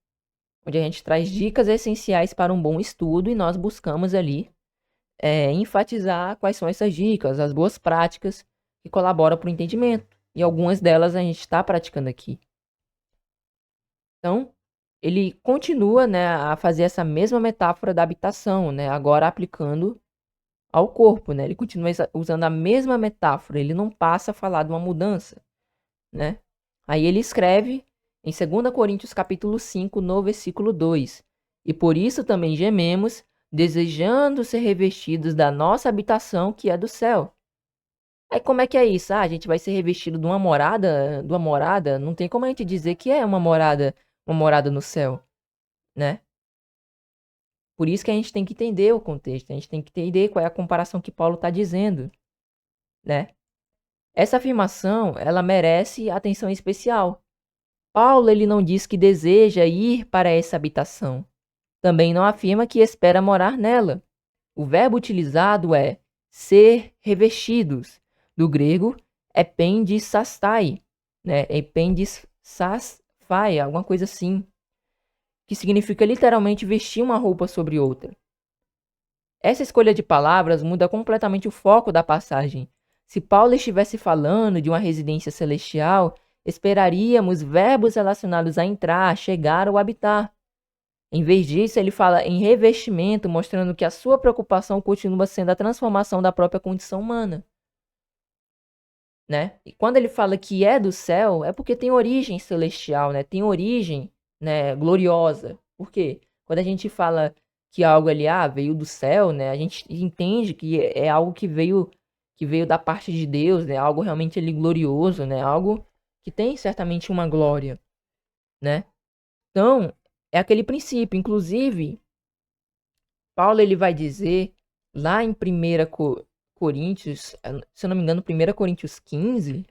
onde a gente traz dicas essenciais para um bom estudo e nós buscamos ali enfatizar quais são essas dicas, as boas práticas que colaboram para o entendimento, E algumas delas a gente está praticando aqui. Então, ele continua, né, a fazer essa mesma metáfora da habitação, né, agora aplicando ao corpo, né? Ele continua usando a mesma metáfora, ele não passa a falar de uma mudança, né? Aí ele escreve em 2 Coríntios capítulo 5, no versículo 2: E por isso também gememos, desejando ser revestidos da nossa habitação que é do céu. Aí como é que é isso? A gente vai ser revestido de uma morada, Não tem como a gente dizer que é uma morada no céu, né? Por isso que a gente tem que entender o contexto, a gente tem que entender qual é a comparação que Paulo está dizendo, né? Essa afirmação, ela merece atenção especial. Paulo, ele não diz que deseja ir para essa habitação. Também não afirma que espera morar nela. O verbo utilizado é ser revestidos. Do grego, ependissastai, né? Ependissastai, alguma coisa assim, que significa literalmente vestir uma roupa sobre outra. Essa escolha de palavras muda completamente o foco da passagem. Se Paulo estivesse falando de uma residência celestial, esperaríamos verbos relacionados a entrar, chegar ou habitar. Em vez disso, ele fala em revestimento, mostrando que a sua preocupação continua sendo a transformação da própria condição humana, né? E quando ele fala que é do céu, é porque tem origem celestial, né? Tem origem, né, gloriosa. Por quê? Quando a gente fala que algo ali veio do céu, né? A gente entende que é algo que veio da parte de Deus, né? Algo realmente ali glorioso, né? Algo que tem certamente uma glória, né? Então, é aquele princípio. Inclusive, Paulo ele vai dizer lá em 1 Coríntios, se eu não me engano, 1 Coríntios 15,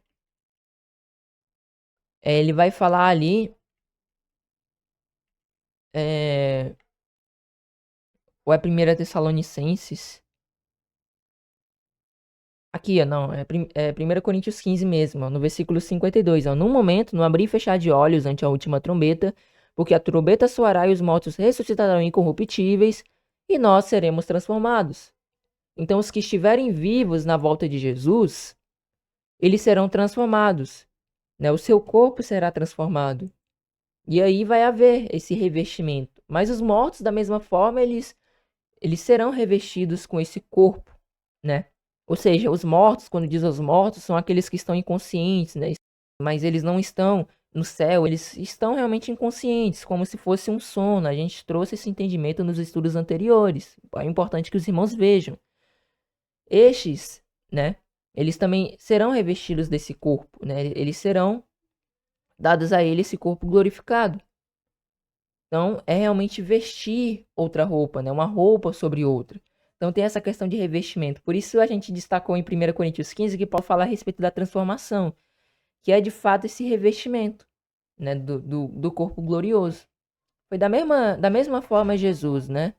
ele vai falar ali, é, ou é 1 Tessalonicenses, aqui, não, é 1 Coríntios 15 mesmo, ó, no versículo 52, ó, no momento, no abrir e fechar de olhos ante a última trombeta, porque a trombeta soará e os mortos ressuscitarão incorruptíveis, e nós seremos transformados. Então, os que estiverem vivos na volta de Jesus, eles serão transformados, né? O seu corpo será transformado. E aí vai haver esse revestimento. Mas os mortos, da mesma forma, eles serão revestidos com esse corpo, né? Ou seja, os mortos, quando diz os mortos, são aqueles que estão inconscientes, né? Mas eles não estão no céu, eles estão realmente inconscientes, como se fosse um sono. A gente trouxe esse entendimento nos estudos anteriores. É importante que os irmãos vejam. Estes, né? Eles também serão revestidos desse corpo, né? Eles serão dados a ele esse corpo glorificado. Então, é realmente vestir outra roupa, né? Uma roupa sobre outra. Então, tem essa questão de revestimento. Por isso, a gente destacou em 1 Coríntios 15 que Paulo fala a respeito da transformação, que é de fato esse revestimento, né? Do corpo glorioso. Foi da mesma forma Jesus, né?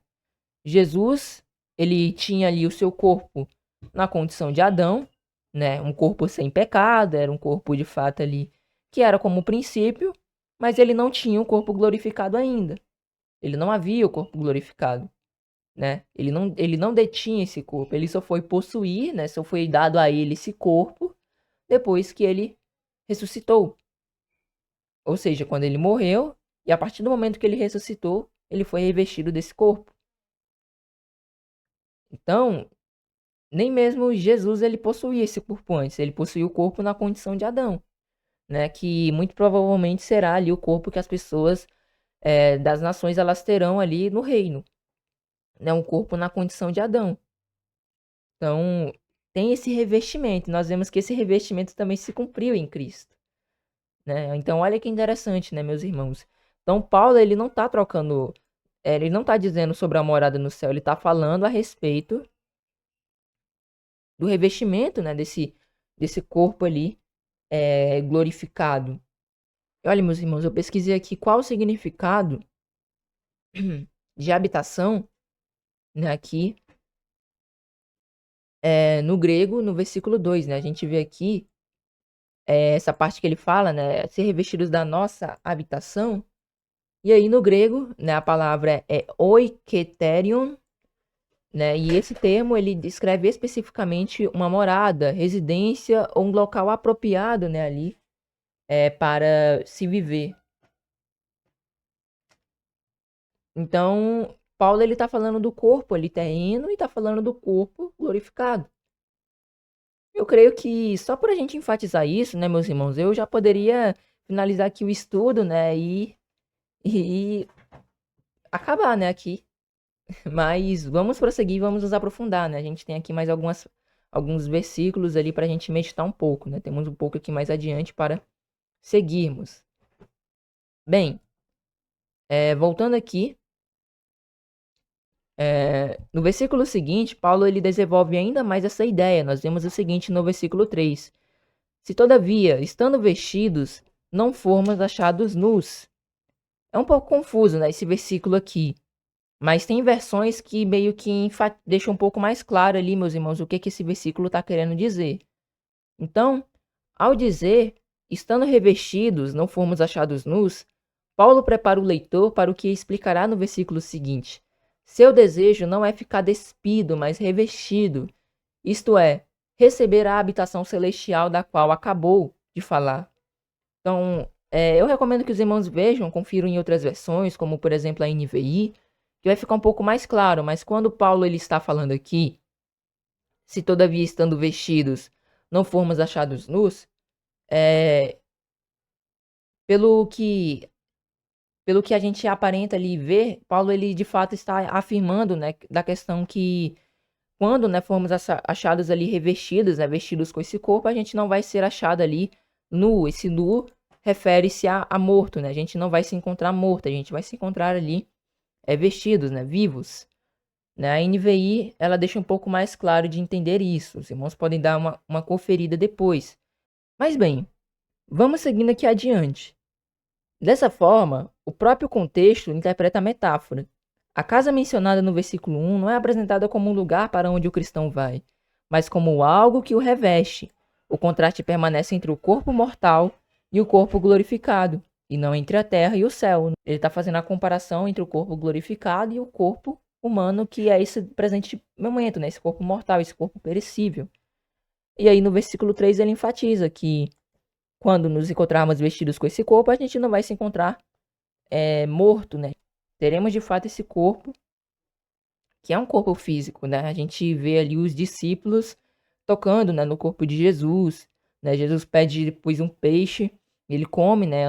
Jesus, ele tinha ali o seu corpo na condição de Adão, né? Um corpo sem pecado, era um corpo de fato ali que era como princípio, mas ele não tinha o corpo glorificado ainda. Ele não havia o corpo glorificado, né? Ele não detinha esse corpo, ele só foi possuir, né? Só foi dado a ele esse corpo depois que ele ressuscitou. Ou seja, quando ele morreu, e a partir do momento que ele ressuscitou, ele foi revestido desse corpo. Então, nem mesmo Jesus ele possuía esse corpo antes, ele possuía o corpo na condição de Adão, né? Que muito provavelmente será ali o corpo que as pessoas das nações elas terão ali no reino, né? Um corpo na condição de Adão. Então, tem esse revestimento. Nós vemos que esse revestimento também se cumpriu em Cristo, né? Então, olha que interessante, né, meus irmãos? Então, Paulo ele não está trocando, ele não está dizendo sobre a morada no céu, ele está falando a respeito do revestimento, né, desse corpo ali glorificado. E olha, meus irmãos, eu pesquisei aqui qual o significado de habitação, né, aqui no grego, no versículo 2, né? A gente vê aqui essa parte que ele fala, né, ser revestidos da nossa habitação. E aí no grego, né, a palavra é oiketerion, né? E esse termo ele descreve especificamente uma morada, residência ou um local apropriado, né, ali para se viver. Então, Paulo ele está falando do corpo ali terreno e está falando do corpo glorificado. Eu creio que só por a gente enfatizar isso, né, meus irmãos, eu já poderia finalizar aqui o estudo, né, e acabar, né, aqui. Mas vamos prosseguir, vamos nos aprofundar, né? A gente tem aqui mais alguns versículos ali para a gente meditar um pouco, né? Temos um pouco aqui mais adiante para seguirmos. Bem, voltando aqui, no versículo seguinte, Paulo ele desenvolve ainda mais essa ideia. Nós vemos o seguinte no versículo 3: Se todavia, estando vestidos, não formos achados nus. É um pouco confuso, né, esse versículo aqui. Mas tem versões que meio que deixam um pouco mais claro ali, meus irmãos, o que esse versículo está querendo dizer. Então, ao dizer, estando revestidos, não fomos achados nus, Paulo prepara o leitor para o que explicará no versículo seguinte. Seu desejo não é ficar despido, mas revestido, isto é, receber a habitação celestial da qual acabou de falar. Então, eu recomendo que os irmãos vejam, confiram em outras versões, como por exemplo a NVI, que vai ficar um pouco mais claro, mas quando Paulo ele está falando aqui, se todavia estando vestidos não formos achados nus, é, pelo que pelo que a gente aparenta ali ver, Paulo ele de fato está afirmando, né, da questão que quando, né, formos achados ali revestidos, né, vestidos com esse corpo, a gente não vai ser achado ali nu. Esse nu refere-se a morto, né? A gente não vai se encontrar morto, a gente vai se encontrar ali vestidos, né, vivos. Né? A NVI, ela deixa um pouco mais claro de entender isso. Os irmãos podem dar uma conferida depois. Mas bem, vamos seguindo aqui adiante. Dessa forma, o próprio contexto interpreta a metáfora. A casa mencionada no versículo 1 não é apresentada como um lugar para onde o cristão vai, mas como algo que o reveste. O contraste permanece entre o corpo mortal e o corpo glorificado, e não entre a terra e o céu. Ele está fazendo a comparação entre o corpo glorificado e o corpo humano, que é esse presente momento, né? Esse corpo mortal, esse corpo perecível. E aí no versículo 3 ele enfatiza que quando nos encontrarmos vestidos com esse corpo, a gente não vai se encontrar morto, né? Teremos de fato esse corpo, que é um corpo físico, né? A gente vê ali os discípulos tocando, né, no corpo de Jesus, né? Jesus pede depois um peixe, ele come, né?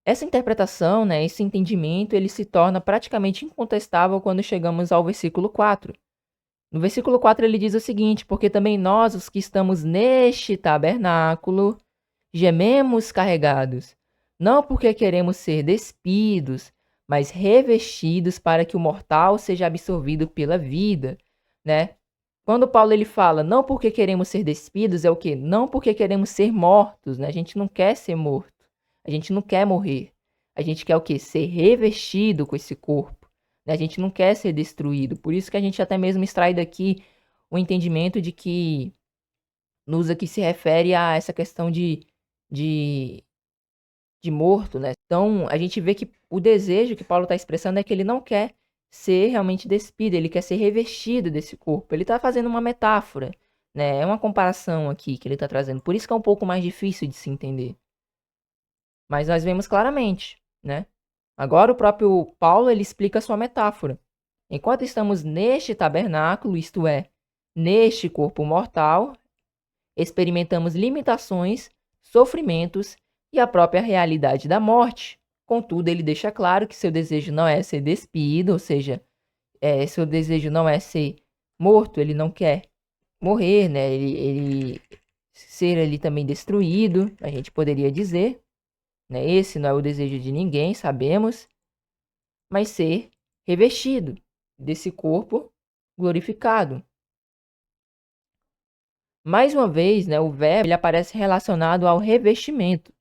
Essa interpretação, né, esse entendimento, ele se torna praticamente incontestável quando chegamos ao versículo 4. No versículo 4 ele diz o seguinte: porque também nós, os que estamos neste tabernáculo, gememos carregados, não porque queremos ser despidos, mas revestidos para que o mortal seja absorvido pela vida, né? Quando Paulo ele fala, não porque queremos ser despidos, é o quê? Não porque queremos ser mortos, né? A gente não quer ser morto, a gente não quer morrer. A gente quer o quê? Ser revestido com esse corpo, né? A gente não quer ser destruído. Por isso que a gente até mesmo extrai daqui o entendimento de que nos aqui se refere a essa questão de, de morto, né? Então, a gente vê que o desejo que Paulo está expressando é que ele não quer ser realmente despido, ele quer ser revestido desse corpo. Ele está fazendo uma metáfora, né? É uma comparação aqui que ele está trazendo. Por isso que é um pouco mais difícil de se entender. Mas nós vemos claramente, né? Agora o próprio Paulo ele explica a sua metáfora. Enquanto estamos neste tabernáculo, isto é, neste corpo mortal, experimentamos limitações, sofrimentos e a própria realidade da morte. Contudo, ele deixa claro que seu desejo não é ser despido, ou seja, seu desejo não é ser morto, ele não quer morrer, né? Ele ser ali também destruído, a gente poderia dizer, né? Esse não é o desejo de ninguém, sabemos, mas ser revestido desse corpo glorificado. Mais uma vez, né, o verbo ele aparece relacionado ao revestimento.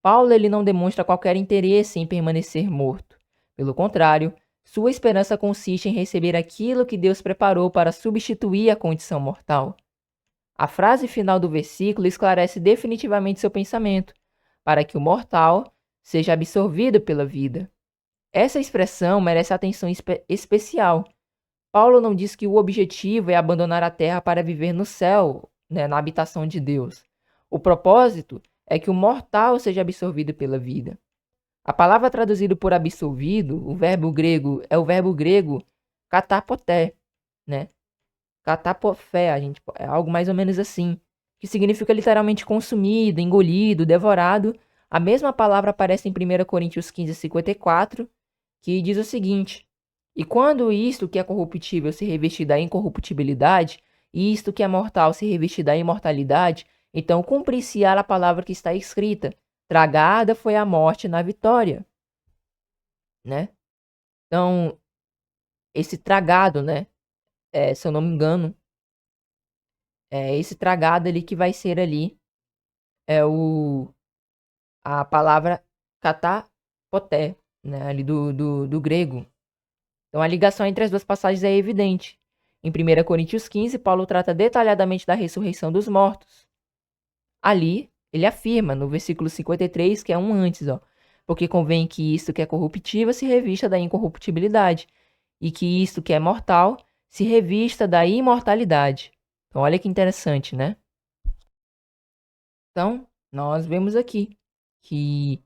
Paulo ele não demonstra qualquer interesse em permanecer morto. Pelo contrário, sua esperança consiste em receber aquilo que Deus preparou para substituir a condição mortal. A frase final do versículo esclarece definitivamente seu pensamento, para que o mortal seja absorvido pela vida. Essa expressão merece atenção especial. Paulo não diz que o objetivo é abandonar a terra para viver no céu, né, na habitação de Deus. O propósito é que o mortal seja absorvido pela vida. A palavra traduzida por absolvido, o verbo grego, é o verbo grego katapoté, né? Catapofé, é algo mais ou menos assim, que significa literalmente consumido, engolido, devorado. A mesma palavra aparece em 1 Coríntios 15:54, que diz o seguinte: E quando isto que é corruptível se revestir da incorruptibilidade, e isto que é mortal se revestir da imortalidade, então cumprir-se-á a palavra que está escrita: tragada foi a morte na vitória, né? Então, esse tragado, né? Se eu não me engano, esse tragado ali que vai ser ali a palavra katapoté, né, ali do grego. Então a ligação entre as duas passagens é evidente. Em 1 Coríntios 15, Paulo trata detalhadamente da ressurreição dos mortos. Ali, ele afirma, no versículo 53, que é um antes, ó, porque convém que isto que é corruptível se revista da incorruptibilidade, e que isto que é mortal se revista da imortalidade. Então olha que interessante, né? Então, nós vemos aqui que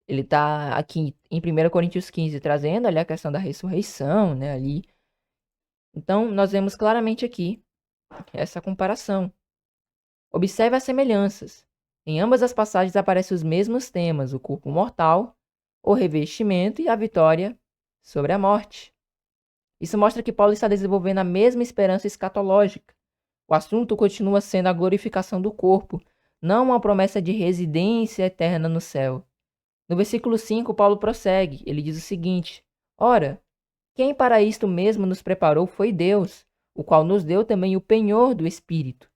ele está aqui em 1 Coríntios 15 trazendo ali a questão da ressurreição, né, ali. Então, nós vemos claramente aqui essa comparação. Observe as semelhanças. Em ambas as passagens aparecem os mesmos temas, o corpo mortal, o revestimento e a vitória sobre a morte. Isso mostra que Paulo está desenvolvendo a mesma esperança escatológica. O assunto continua sendo a glorificação do corpo, não uma promessa de residência eterna no céu. No versículo 5, Paulo prossegue. Ele diz o seguinte: Ora, quem para isto mesmo nos preparou foi Deus, o qual nos deu também o penhor do Espírito.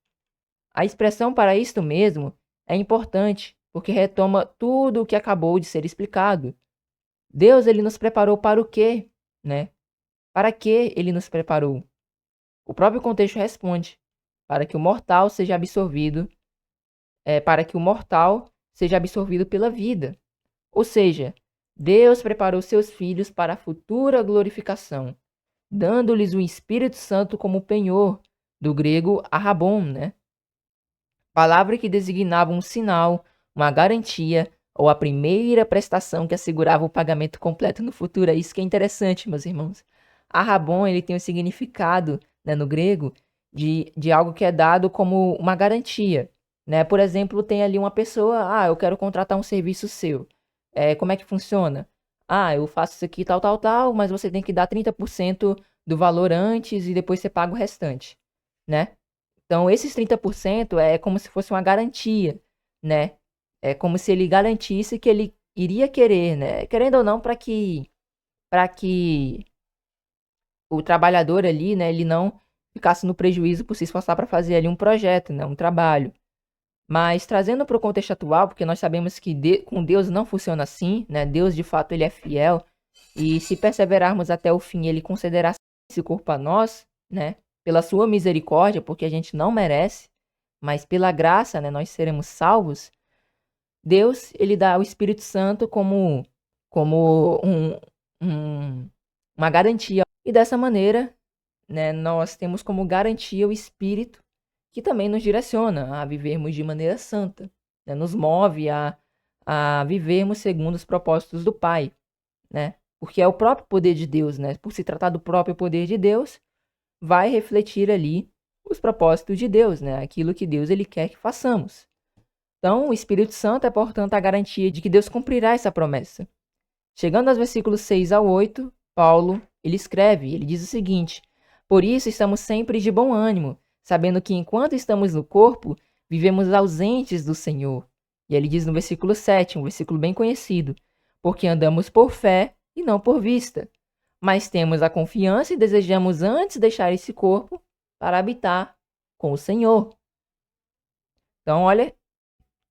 A expressão para isto mesmo é importante, porque retoma tudo o que acabou de ser explicado. Deus, ele nos preparou para o quê? Né? Para que ele nos preparou? O próprio contexto responde: para que o mortal seja absorvido, para que o mortal seja absorvido pela vida. Ou seja, Deus preparou seus filhos para a futura glorificação, dando-lhes o Espírito Santo como penhor, do grego arrabon, né? Palavra que designava um sinal, uma garantia ou a primeira prestação que assegurava o pagamento completo no futuro. É isso que é interessante, meus irmãos. Arrabon, ele tem o significado, né, no grego, de algo que é dado como uma garantia, né? Por exemplo, tem ali uma pessoa, eu quero contratar um serviço seu. Como é que funciona? Eu faço isso aqui, tal, tal, tal, mas você tem que dar 30% do valor antes e depois você paga o restante, né? Então, esses 30% é como se fosse uma garantia, né? É como se ele garantisse que ele iria querer, né? Querendo ou não, para que o trabalhador ali, né, ele não ficasse no prejuízo por se esforçar para fazer ali um projeto, né, um trabalho. Mas trazendo para o contexto atual, porque nós sabemos que com Deus não funciona assim, né? Deus, de fato, ele é fiel. E se perseverarmos até o fim, ele concederá esse corpo a nós, né? Pela sua misericórdia, porque a gente não merece, mas pela graça, né, nós seremos salvos. Deus, ele dá o Espírito Santo como uma garantia. E dessa maneira, né, nós temos como garantia o Espírito, que também nos direciona a vivermos de maneira santa, né? Nos move a vivermos segundo os propósitos do Pai, né? Porque é o próprio poder de Deus, né? Por se tratar do próprio poder de Deus, vai refletir ali os propósitos de Deus, né? Aquilo que Deus ele quer que façamos. Então, o Espírito Santo é, portanto, a garantia de que Deus cumprirá essa promessa. Chegando aos versículos 6 ao 8, Paulo, ele escreve, ele diz o seguinte: Por isso estamos sempre de bom ânimo, sabendo que enquanto estamos no corpo, vivemos ausentes do Senhor. E ele diz no versículo 7, um versículo bem conhecido: Porque andamos por fé e não por vista. Mas temos a confiança e desejamos antes deixar esse corpo para habitar com o Senhor. Então, olha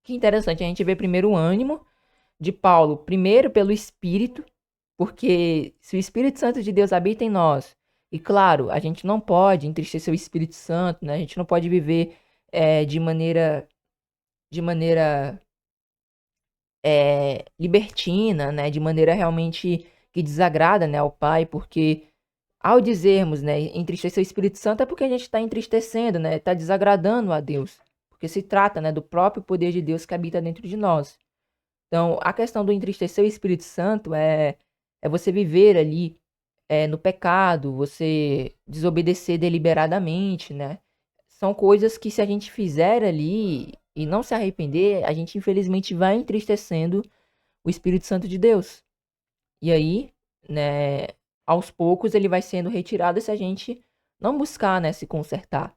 que interessante, a gente vê primeiro o ânimo de Paulo, primeiro pelo Espírito, porque se o Espírito Santo de Deus habita em nós, e claro, a gente não pode entristecer o Espírito Santo, né? A gente não pode viver de maneira libertina, né? De maneira realmente que desagrada, né, ao Pai, porque Ao dizermos, né, entristecer o Espírito Santo é porque a gente está entristecendo, né, está desagradando a Deus, porque se trata, né, do próprio poder de Deus que habita dentro de nós. Então, a questão do entristecer o Espírito Santo é você viver ali no pecado, você desobedecer deliberadamente, né? São coisas que se a gente fizer ali e não se arrepender, a gente infelizmente vai entristecendo o Espírito Santo de Deus. E aí, né, aos poucos ele vai sendo retirado se a gente não buscar, né, se consertar.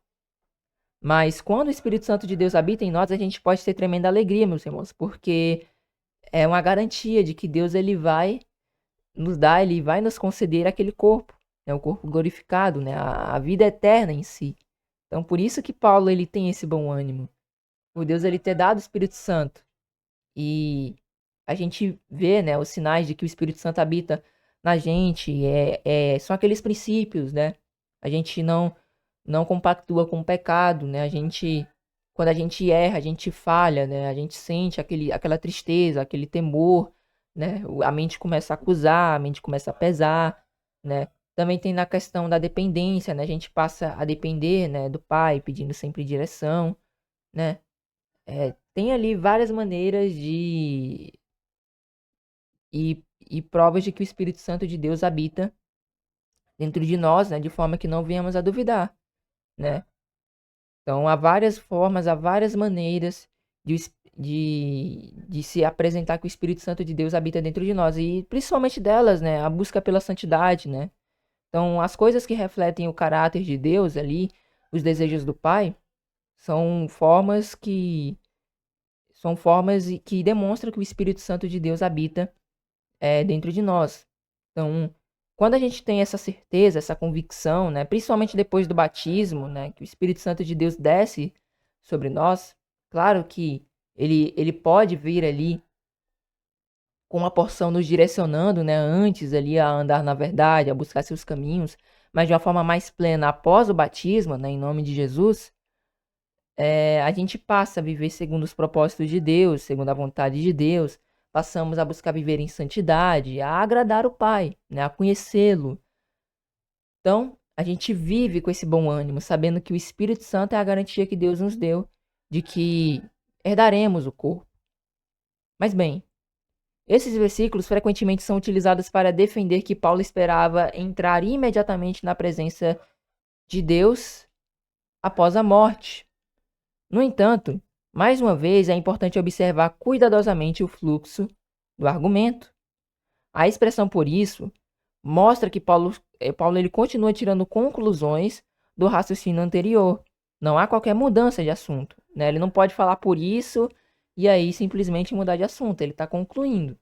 Mas quando o Espírito Santo de Deus habita em nós, a gente pode ter tremenda alegria, meus irmãos, porque é uma garantia de que Deus ele vai nos dar, ele vai nos conceder aquele corpo, né, o corpo glorificado, né, a vida eterna em si. Então, por isso que Paulo ele tem esse bom ânimo, por Deus ele ter dado o Espírito Santo. E a gente vê, né, os sinais de que o Espírito Santo habita na gente, são aqueles princípios, né? A gente não compactua com o pecado, né? Quando a gente erra, a gente falha, né? A gente sente aquela tristeza, aquele temor, né? A mente começa a acusar, a mente começa a pesar, né? Também tem na questão da dependência, né? A gente passa a depender, né, do pai, pedindo sempre direção, né? Tem ali várias maneiras e provas de que o Espírito Santo de Deus habita dentro de nós, né? De forma que não venhamos a duvidar, né? Então, há várias formas, há várias maneiras de se apresentar que o Espírito Santo de Deus habita dentro de nós. E principalmente delas, né? A busca pela santidade, né? Então, as coisas que refletem o caráter de Deus ali, os desejos do Pai, são formas que que demonstram que o Espírito Santo de Deus habita dentro de nós. Então, quando a gente tem essa certeza, essa convicção, né, principalmente depois do batismo, né, que o Espírito Santo de Deus desce sobre nós, claro que ele pode vir ali com uma porção nos direcionando, né, antes ali a andar na verdade, a buscar seus caminhos, mas de uma forma mais plena após o batismo, né, em nome de Jesus, a gente passa a viver segundo os propósitos de Deus, segundo a vontade de Deus, passamos a buscar viver em santidade, a agradar o Pai, né, a conhecê-lo. Então, a gente vive com esse bom ânimo, sabendo que o Espírito Santo é a garantia que Deus nos deu de que herdaremos o corpo. Mas bem, esses versículos frequentemente são utilizados para defender que Paulo esperava entrar imediatamente na presença de Deus após a morte. No entanto, mais uma vez é importante observar cuidadosamente o fluxo do argumento. A expressão por isso mostra que Paulo ele continua tirando conclusões do raciocínio anterior. Não há qualquer mudança de assunto, né? Ele não pode falar por isso e aí simplesmente mudar de assunto. Ele está concluindo.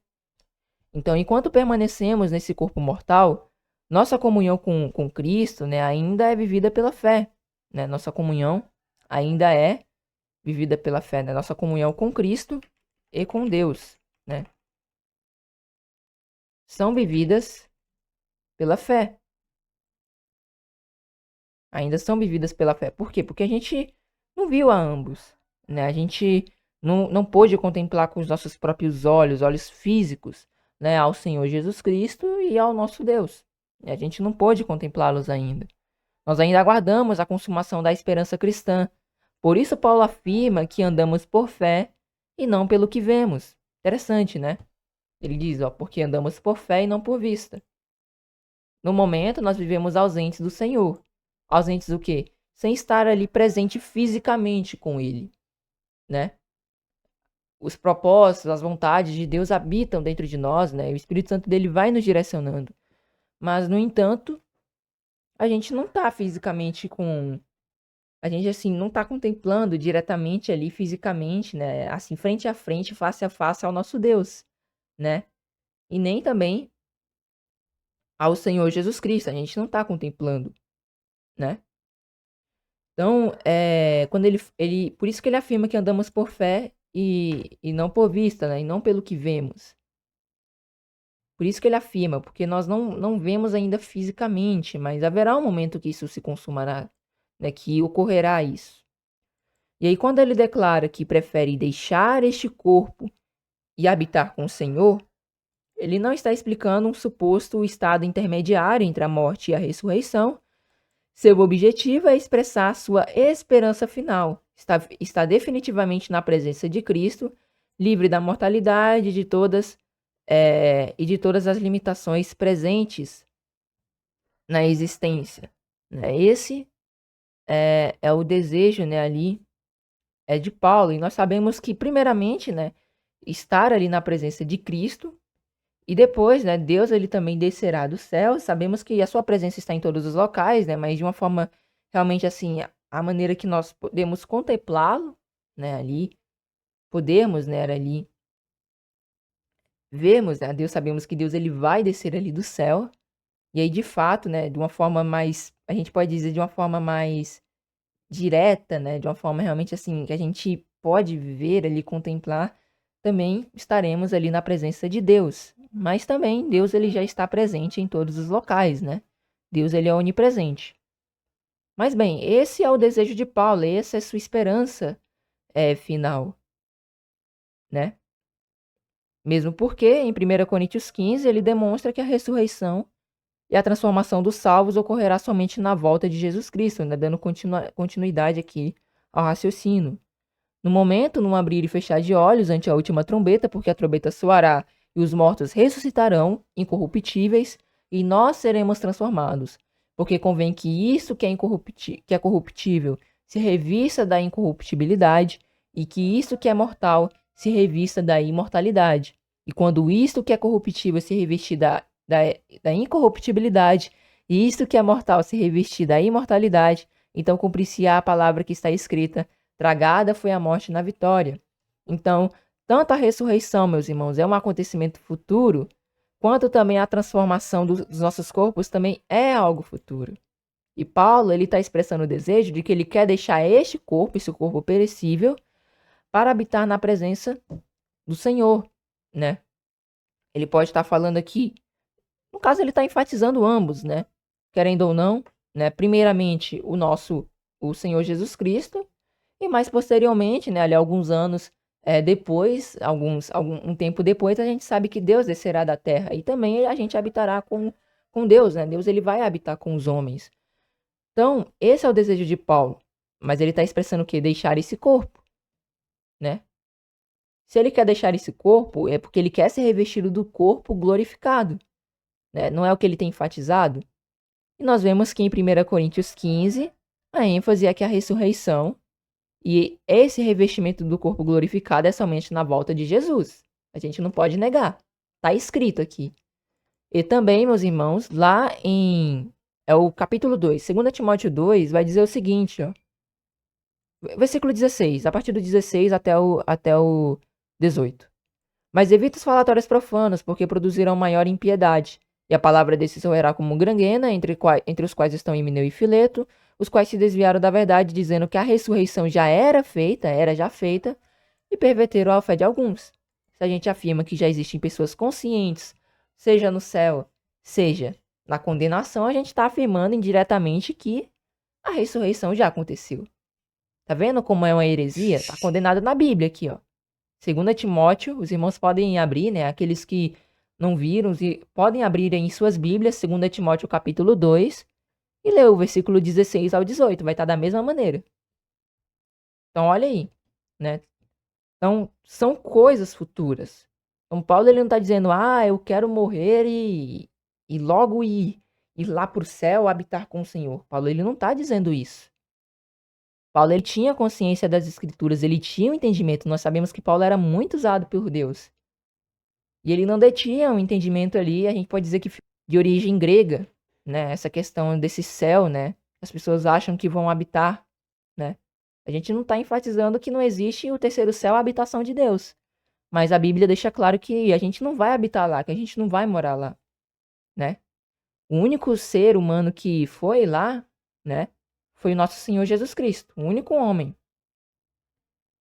Então, enquanto permanecemos nesse corpo mortal, nossa comunhão com Cristo, né, ainda é vivida pela fé. Né? Nossa comunhão ainda é vivida pela fé, né? Nossa comunhão com Cristo e com Deus, né? São vividas pela fé. Ainda são vividas pela fé. Por quê? Porque a gente não viu a ambos, né? A gente não pôde contemplar com os nossos próprios olhos físicos, né? Ao Senhor Jesus Cristo e ao nosso Deus. E a gente não pôde contemplá-los ainda. Nós ainda aguardamos a consumação da esperança cristã. Por isso Paulo afirma que andamos por fé e não pelo que vemos. Interessante, né? Ele diz, ó, porque andamos por fé e não por vista. No momento, nós vivemos ausentes do Senhor. Ausentes do quê? Sem estar ali presente fisicamente com Ele, né? Os propósitos, as vontades de Deus habitam dentro de nós, né? E o Espírito Santo dele vai nos direcionando. Mas, no entanto, a gente não está fisicamente com... A gente, assim, não está contemplando diretamente ali, fisicamente, né? Assim, frente a frente, face a face ao nosso Deus, né? E nem também ao Senhor Jesus Cristo. A gente não está contemplando, né? Então, quando por isso que ele afirma que andamos por fé e não por vista, né? E não pelo que vemos. Por isso que ele afirma, porque nós não vemos ainda fisicamente, mas haverá um momento que isso se consumará, né? Que ocorrerá isso. E aí, quando ele declara que prefere deixar este corpo e habitar com o Senhor, Ele não está explicando um suposto estado intermediário entre a morte e a ressurreição. Seu objetivo é expressar sua esperança final. Está definitivamente na presença de Cristo, livre da mortalidade e de todas as limitações presentes na existência. Né? Esse é o desejo, né, ali de Paulo. E nós sabemos que, primeiramente, né, estar ali na presença de Cristo. E depois, né, Deus ele também descerá do céu. Sabemos que a sua presença está em todos os locais, né, mas de uma forma realmente assim, a maneira que nós podemos contemplá-lo, né, ali, podemos, né, ali vermos, né, Deus, sabemos que Deus ele vai descer ali do céu. E aí, de fato, né, de uma forma mais, a gente pode dizer de uma forma mais direta, né, de uma forma realmente assim, que a gente pode ver ali, contemplar, também estaremos ali na presença de Deus. Mas também Deus ele já está presente em todos os locais, né? Deus ele é onipresente. Mas bem, esse é o desejo de Paulo, essa é sua esperança final, né? Mesmo porque em 1 Coríntios 15 ele demonstra que a ressurreição e a transformação dos salvos ocorrerá somente na volta de Jesus Cristo, né? Dando continuidade aqui ao raciocínio. No momento, num abrir e fechar de olhos ante a última trombeta, porque a trombeta soará e os mortos ressuscitarão, incorruptíveis, e nós seremos transformados. Porque convém que isso que é corruptível se revista da incorruptibilidade, e que isso que é mortal se revista da imortalidade. E quando isto que é corruptível se revestir da incorruptibilidade, e isto que é mortal se revestir da imortalidade, então cumprir-se-á a palavra que está escrita: tragada foi a morte na vitória. Então, tanto a ressurreição, meus irmãos, é um acontecimento futuro, quanto também a transformação dos nossos corpos também é algo futuro. E Paulo, ele está expressando o desejo de que ele quer deixar este corpo, esse corpo perecível, para habitar na presença do Senhor, né? Ele pode estar falando aqui, no caso ele está enfatizando ambos, né? Querendo ou não, né? Primeiramente, o Senhor Jesus Cristo, e mais posteriormente, né, ali alguns anos depois, um tempo depois, a gente sabe que Deus descerá da terra e também a gente habitará com Deus, né? Deus ele vai habitar com os homens. Então, esse é o desejo de Paulo, mas ele está expressando o quê? Deixar esse corpo, né? Se ele quer deixar esse corpo, é porque ele quer ser revestido do corpo glorificado, né? Não é o que ele tem enfatizado? E nós vemos que em 1 Coríntios 15, a ênfase é que a ressurreição e esse revestimento do corpo glorificado é somente na volta de Jesus. A gente não pode negar. Está escrito aqui. E também, meus irmãos, lá em o capítulo 2, 2 Timóteo 2, vai dizer o seguinte, ó. Versículo 16, a partir do 16 até o 18. Mas evita os falatórios profanos, porque produzirão maior impiedade. E a palavra desses soará como gangrena, entre os quais estão Himeneu e Fileto, os quais se desviaram da verdade, dizendo que a ressurreição já era já feita, e perverteram a fé de alguns. Se a gente afirma que já existem pessoas conscientes, seja no céu, seja na condenação, a gente está afirmando indiretamente que a ressurreição já aconteceu. Tá vendo como é uma heresia? Está condenado na Bíblia aqui, ó. 2 Timóteo, os irmãos podem abrir, né? Aqueles que não viram, podem abrir em suas Bíblias, 2 Timóteo capítulo 2, e ler o versículo 16 ao 18, vai estar da mesma maneira. Então, olha aí, né? Então, são coisas futuras. Então, Paulo ele não está dizendo, eu quero morrer e logo ir lá para o céu habitar com o Senhor. Paulo ele não está dizendo isso. Paulo ele tinha consciência das escrituras, ele tinha um entendimento. Nós sabemos que Paulo era muito usado por Deus. E ele não detinha um entendimento ali, a gente pode dizer que de origem grega, né? Essa questão desse céu, né? As pessoas acham que vão habitar, né? A gente não está enfatizando que não existe o terceiro céu, a habitação de Deus. Mas a Bíblia deixa claro que a gente não vai habitar lá, que a gente não vai morar lá, né? O único ser humano que foi lá, né? Foi o nosso Senhor Jesus Cristo, o único homem.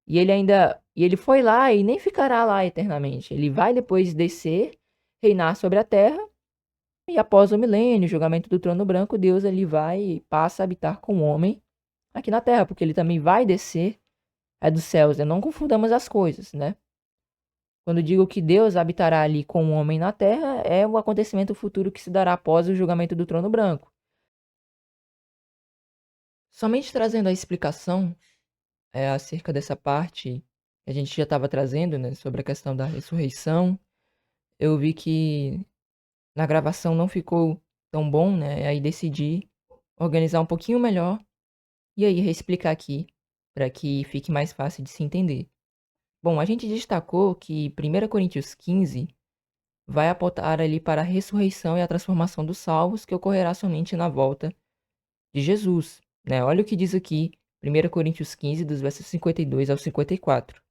E ele foi lá e nem ficará lá eternamente. Ele vai depois descer, reinar sobre a terra, e após o milênio, o julgamento do trono branco, Deus ele vai e passa a habitar com o homem aqui na terra, porque ele também vai descer dos céus, né? Não confundamos as coisas, né? Quando digo que Deus habitará ali com o homem na terra, é o acontecimento futuro que se dará após o julgamento do trono branco. Somente trazendo a explicação acerca dessa parte que a gente já estava trazendo, né, sobre a questão da ressurreição, eu vi que na gravação não ficou tão bom, né? Aí decidi organizar um pouquinho melhor e aí reexplicar aqui para que fique mais fácil de se entender. Bom, a gente destacou que 1 Coríntios 15 vai apontar ali para a ressurreição e a transformação dos salvos que ocorrerá somente na volta de Jesus, né? Olha o que diz aqui, 1 Coríntios 15, dos versos 52 ao 54.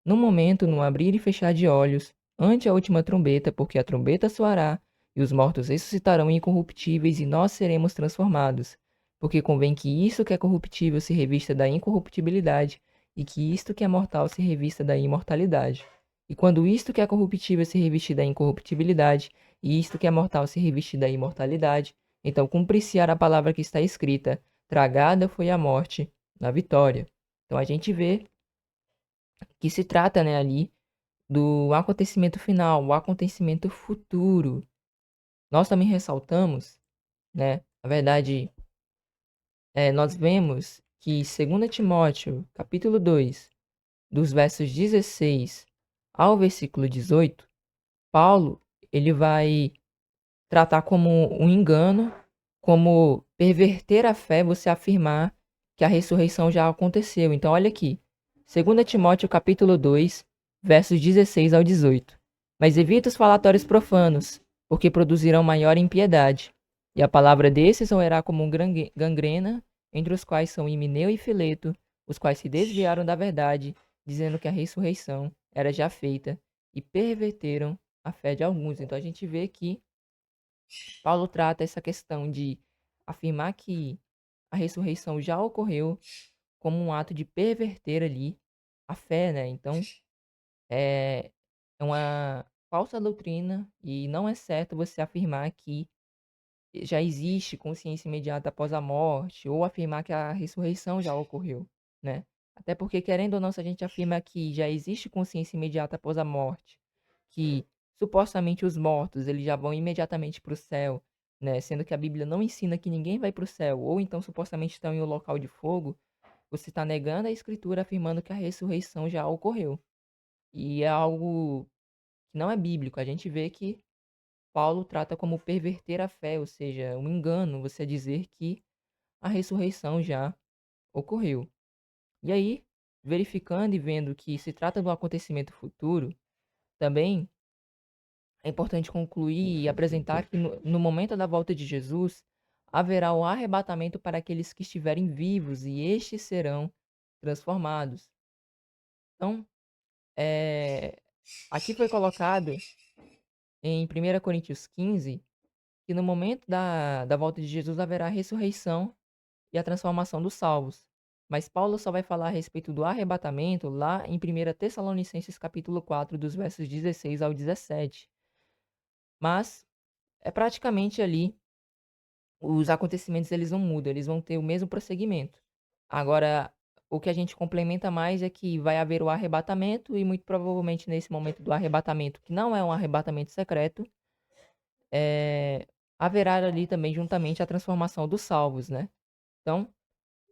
No momento, no abrir e fechar de olhos, ante a última trombeta, porque a trombeta soará, e os mortos ressuscitarão incorruptíveis, e nós seremos transformados. Porque convém que isto que é corruptível se revista da incorruptibilidade, e que isto que é mortal se revista da imortalidade. E quando isto que é corruptível se revestir da incorruptibilidade, e isto que é mortal se revestir da imortalidade, então cumprir-se-á a palavra que está escrita: tragada foi a morte na vitória. Então a gente vê que se trata, né, ali do acontecimento final, o acontecimento futuro. Nós também ressaltamos, né, na verdade, nós vemos que 2 Timóteo, capítulo 2, dos versos 16 ao versículo 18, Paulo, ele vai tratar como um engano, como perverter a fé você afirmar que a ressurreição já aconteceu. Então, olha aqui, 2 Timóteo capítulo 2, versos 16 ao 18. Mas evita os falatórios profanos, porque produzirão maior impiedade. E a palavra desses roerá como gangrena, entre os quais são Himeneu e Fileto, os quais se desviaram da verdade, dizendo que a ressurreição era já feita, e perverteram a fé de alguns. Então a gente vê que Paulo trata essa questão de afirmar que a ressurreição já ocorreu como um ato de perverter ali a fé, né? Então, é, é uma falsa doutrina e não é certo você afirmar que já existe consciência imediata após a morte ou afirmar que a ressurreição já ocorreu, né? Até porque, querendo ou não, se a gente afirma que já existe consciência imediata após a morte, que supostamente os mortos eles já vão imediatamente para o céu, né? Sendo que a Bíblia não ensina que ninguém vai para o céu, ou então supostamente estão em um local de fogo, você está negando a Escritura afirmando que a ressurreição já ocorreu. E é algo que não é bíblico. A gente vê que Paulo trata como perverter a fé, ou seja, um engano você dizer que a ressurreição já ocorreu. E aí, verificando e vendo que se trata de um acontecimento futuro, também é importante concluir e apresentar que no momento da volta de Jesus, haverá o arrebatamento para aqueles que estiverem vivos e estes serão transformados. Então, aqui foi colocado em 1 Coríntios 15 que no momento da volta de Jesus haverá a ressurreição e a transformação dos salvos. Mas Paulo só vai falar a respeito do arrebatamento lá em 1 Tessalonicenses capítulo 4, dos versos 16 ao 17. Mas é praticamente ali, os acontecimentos eles não mudam, eles vão ter o mesmo prosseguimento. Agora, o que a gente complementa mais é que vai haver o arrebatamento e muito provavelmente nesse momento do arrebatamento, que não é um arrebatamento secreto, haverá ali também juntamente a transformação dos salvos, né? Então,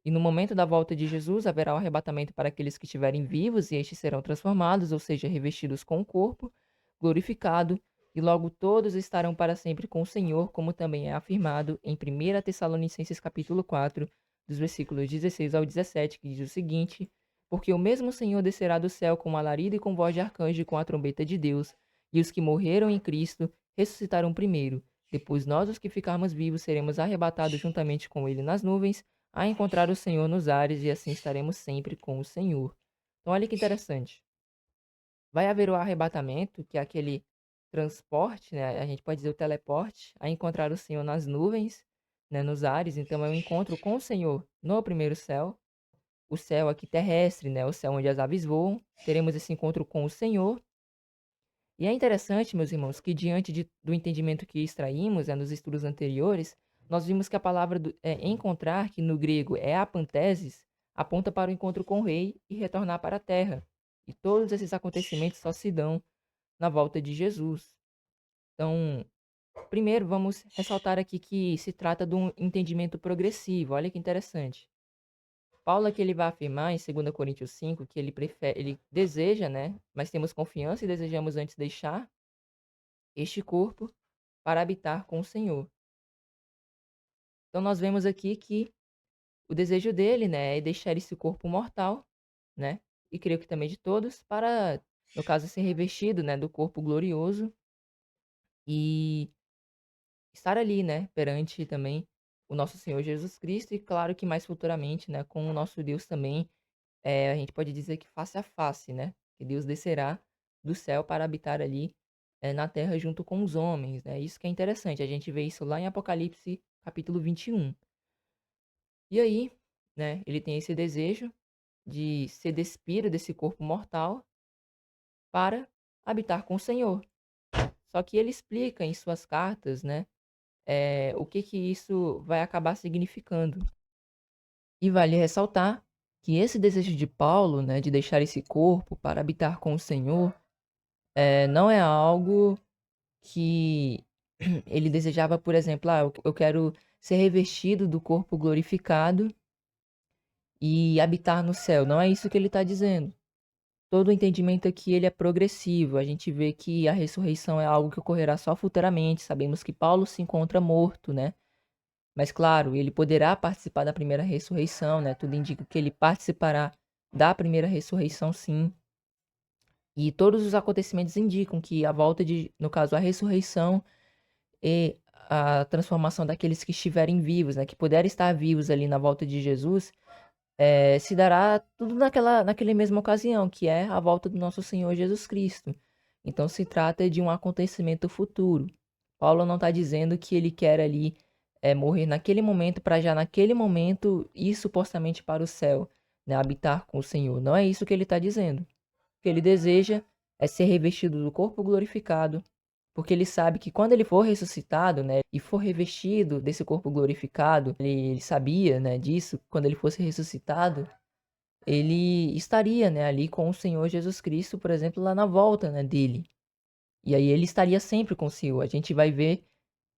e no momento da volta de Jesus, haverá o arrebatamento para aqueles que estiverem vivos, e estes serão transformados, ou seja, revestidos com o corpo glorificado, e logo todos estarão para sempre com o Senhor, como também é afirmado em 1 Tessalonicenses capítulo 4, dos versículos 16 ao 17, que diz o seguinte: Porque o mesmo Senhor descerá do céu com alarido e com voz de arcanjo e com a trombeta de Deus, e os que morreram em Cristo ressuscitarão primeiro. Depois nós, os que ficarmos vivos, seremos arrebatados juntamente com ele nas nuvens, a encontrar o Senhor nos ares, e assim estaremos sempre com o Senhor. Então, olha que interessante. Vai haver o arrebatamento, que é aquele transporte, né? A gente pode dizer o teleporte, a encontrar o Senhor nas nuvens, né? Nos ares. Então, é um encontro com o Senhor no primeiro céu, o céu aqui terrestre, né? O céu onde as aves voam. Teremos esse encontro com o Senhor. E é interessante, meus irmãos, que diante do entendimento que extraímos nos estudos anteriores, nós vimos que a palavra encontrar, que no grego é apanteses, aponta para o encontro com o rei e retornar para a terra. E todos esses acontecimentos só se dão na volta de Jesus. Então, primeiro vamos ressaltar aqui que se trata de um entendimento progressivo. Olha que interessante. Paulo aqui ele vai afirmar em 2 Coríntios 5 que ele deseja, né? Mas temos confiança e desejamos antes deixar este corpo para habitar com o Senhor. Então nós vemos aqui que o desejo dele, né, é deixar esse corpo mortal, né? E creio que também de todos, para, no caso, ser revestido, né, do corpo glorioso e estar ali, né, perante também o nosso Senhor Jesus Cristo e claro que mais futuramente, né, com o nosso Deus também, a gente pode dizer que face a face, né, que Deus descerá do céu para habitar ali, na terra junto com os homens, né? Isso que é interessante, a gente vê isso lá em Apocalipse capítulo 21. E aí, né, ele tem esse desejo de ser despido desse corpo mortal para habitar com o Senhor. Só que ele explica em suas cartas, né, o que que isso vai acabar significando. E vale ressaltar que esse desejo de Paulo, né, de deixar esse corpo para habitar com o Senhor, não é algo que ele desejava, por exemplo, eu quero ser revestido do corpo glorificado e habitar no céu. Não é isso que ele está dizendo. Todo o entendimento aqui ele é progressivo. A gente vê que a ressurreição é algo que ocorrerá só futuramente. Sabemos que Paulo se encontra morto, né? Mas claro, ele poderá participar da primeira ressurreição, né? Tudo indica que ele participará da primeira ressurreição, sim. E todos os acontecimentos indicam que a volta de, no caso, a ressurreição e a transformação daqueles que estiverem vivos, né? Que puderem estar vivos ali na volta de Jesus, se dará tudo naquela mesma ocasião, que é a volta do nosso Senhor Jesus Cristo. Então se trata de um acontecimento futuro. Paulo não está dizendo que ele quer ali morrer naquele momento para já naquele momento ir supostamente para o céu, né, habitar com o Senhor. Não é isso que ele está dizendo. O que ele deseja é ser revestido do corpo glorificado, porque ele sabe que quando ele for ressuscitado, né, e for revestido desse corpo glorificado, ele sabia, né, disso, quando ele fosse ressuscitado, ele estaria, né, ali com o Senhor Jesus Cristo, por exemplo, lá na volta, né, dele. E aí ele estaria sempre com o Senhor. A gente vai ver,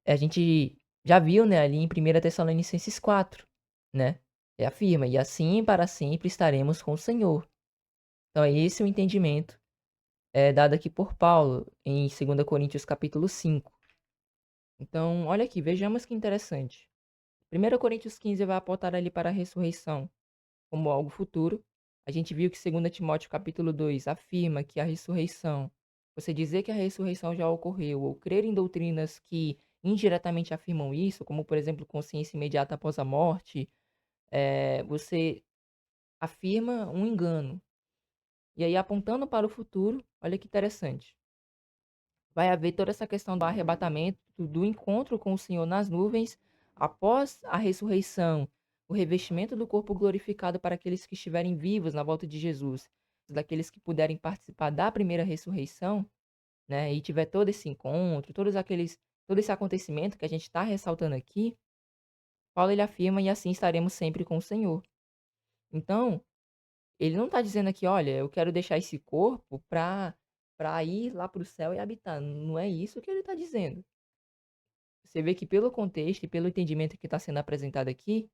a gente já viu, né, ali em 1 Tessalonicenses 4, né, afirma, e assim para sempre estaremos com o Senhor. Então é esse o entendimento dado aqui por Paulo em 2 Coríntios capítulo 5. Então, olha aqui, vejamos que interessante. 1 Coríntios 15 vai apontar ali para a ressurreição como algo futuro. A gente viu que 2 Timóteo capítulo 2 afirma que a ressurreição, você dizer que a ressurreição já ocorreu, ou crer em doutrinas que indiretamente afirmam isso, como por exemplo consciência imediata após a morte, você afirma um engano. E aí apontando para o futuro, olha que interessante. Vai haver toda essa questão do arrebatamento, do encontro com o Senhor nas nuvens, após a ressurreição, o revestimento do corpo glorificado para aqueles que estiverem vivos na volta de Jesus, daqueles que puderem participar da primeira ressurreição, né, e tiver todo esse encontro, todo esse acontecimento que a gente está ressaltando aqui, Paulo ele afirma e assim estaremos sempre com o Senhor. Então, ele não está dizendo aqui, olha, eu quero deixar esse corpo para ir lá para o céu e habitar. Não é isso que ele está dizendo. Você vê que pelo contexto e pelo entendimento que está sendo apresentado aqui,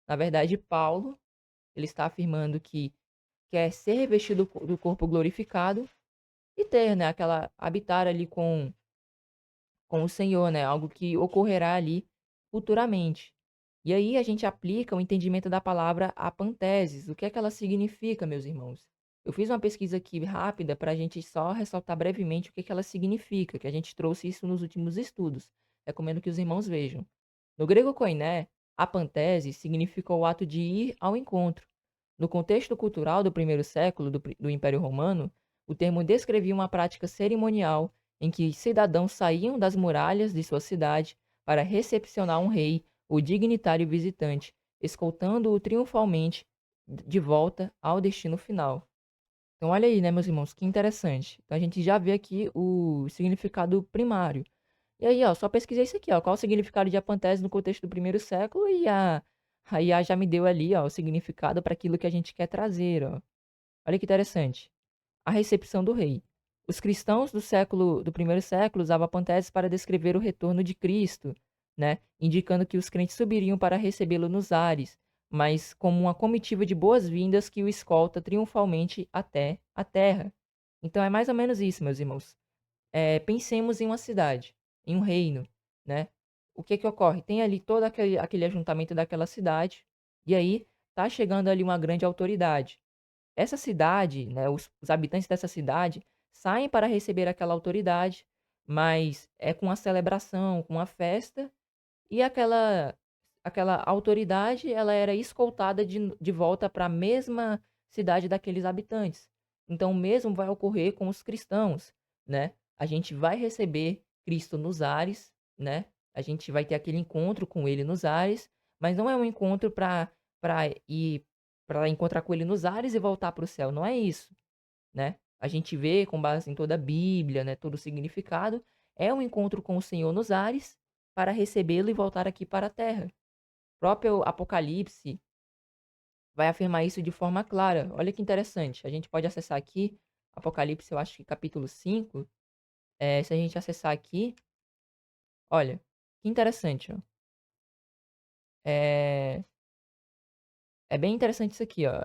na verdade, Paulo, ele está afirmando que quer ser revestido do corpo glorificado e ter, né, habitar ali com o Senhor, né, algo que ocorrerá ali futuramente. E aí a gente aplica o entendimento da palavra apanteses. O que é que ela significa, meus irmãos? Eu fiz uma pesquisa aqui rápida para a gente só ressaltar brevemente o que é que ela significa, que a gente trouxe isso nos últimos estudos. Recomendo que os irmãos vejam. No grego koiné, apantese significa o ato de ir ao encontro. No contexto cultural do primeiro século do Império Romano, o termo descrevia uma prática cerimonial em que cidadãos saíam das muralhas de sua cidade para recepcionar um rei ou dignitário visitante, escoltando-o triunfalmente de volta ao destino final. Então, olha aí, né, meus irmãos, que interessante. Então, a gente já vê aqui o significado primário. E aí, ó, só pesquisei isso aqui, ó, qual o significado de apantese no contexto do primeiro século e a IA já me deu ali, ó, o significado para aquilo que a gente quer trazer, ó. Olha que interessante. A recepção do rei. Os cristãos do primeiro século usavam a panteses para descrever o retorno de Cristo, né, indicando que os crentes subiriam para recebê-lo nos ares, mas como uma comitiva de boas-vindas que o escolta triunfalmente até a terra. Então é mais ou menos isso, meus irmãos. Pensemos em uma cidade, em um reino, né? O que que ocorre? Tem ali todo aquele ajuntamento daquela cidade, e aí tá chegando ali uma grande autoridade. Essa cidade, né, os habitantes dessa cidade saem para receber aquela autoridade, mas é com uma celebração, com uma festa, e aquela autoridade, ela era escoltada de volta para a mesma cidade daqueles habitantes. Então, o mesmo vai ocorrer com os cristãos, né? A gente vai receber Cristo nos ares, né? A gente vai ter aquele encontro com ele nos ares, mas não é um encontro para encontrar com ele nos ares e voltar para o céu, não é isso, né? A gente vê com base em toda a Bíblia, né, todo o significado, é um encontro com o Senhor nos ares para recebê-lo e voltar aqui para a terra. O próprio Apocalipse vai afirmar isso de forma clara. Olha que interessante. A gente pode acessar aqui, Apocalipse, eu acho que capítulo 5. Se a gente acessar aqui, olha, que interessante, ó. É, É bem interessante isso aqui, ó.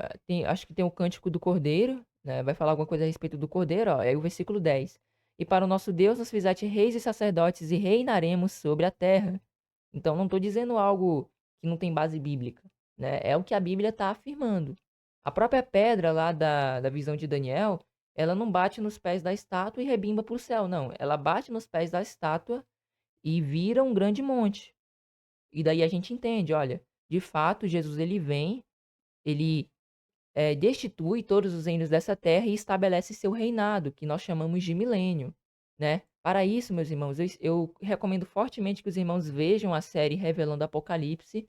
Acho que tem o Cântico do Cordeiro, né? Vai falar alguma coisa a respeito do Cordeiro, ó. É o versículo 10. E para o nosso Deus nos fizeste reis e sacerdotes e reinaremos sobre a terra. Então não estou dizendo algo que não tem base bíblica, né? É o que a Bíblia está afirmando. A própria pedra lá da visão de Daniel, ela não bate nos pés da estátua e rebimba para o céu, não. Ela bate nos pés da estátua e vira um grande monte. E daí a gente entende, olha, de fato, Jesus ele vem, ele destitui todos os reinos dessa terra e estabelece seu reinado, que nós chamamos de milênio, né? Para isso, meus irmãos, eu recomendo fortemente que os irmãos vejam a série Revelando Apocalipse,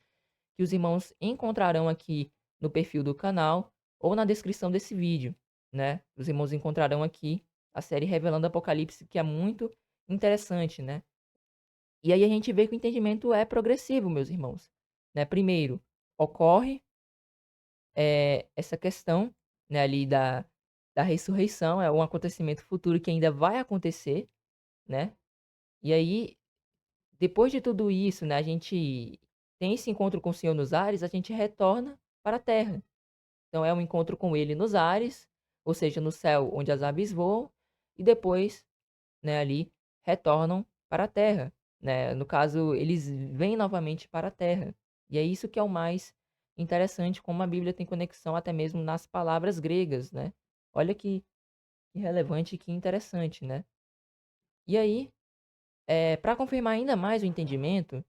que os irmãos encontrarão aqui no perfil do canal ou na descrição desse vídeo, né? Os irmãos encontrarão aqui a série Revelando Apocalipse, que é muito interessante, né? E aí a gente vê que o entendimento é progressivo, meus irmãos, né? Primeiro, ocorre essa questão, né, ali da ressurreição, é um acontecimento futuro que ainda vai acontecer, né? E aí, depois de tudo isso, né, a gente tem esse encontro com o Senhor nos ares, a gente retorna para a terra. Então é um encontro com ele nos ares, ou seja, no céu onde as aves voam, e depois, né, ali retornam para a terra, né? No caso, eles vêm novamente para a terra. E é isso que é o mais interessante, como a Bíblia tem conexão até mesmo nas palavras gregas, né? Olha que relevante e que interessante, né? E aí, para confirmar ainda mais o entendimento,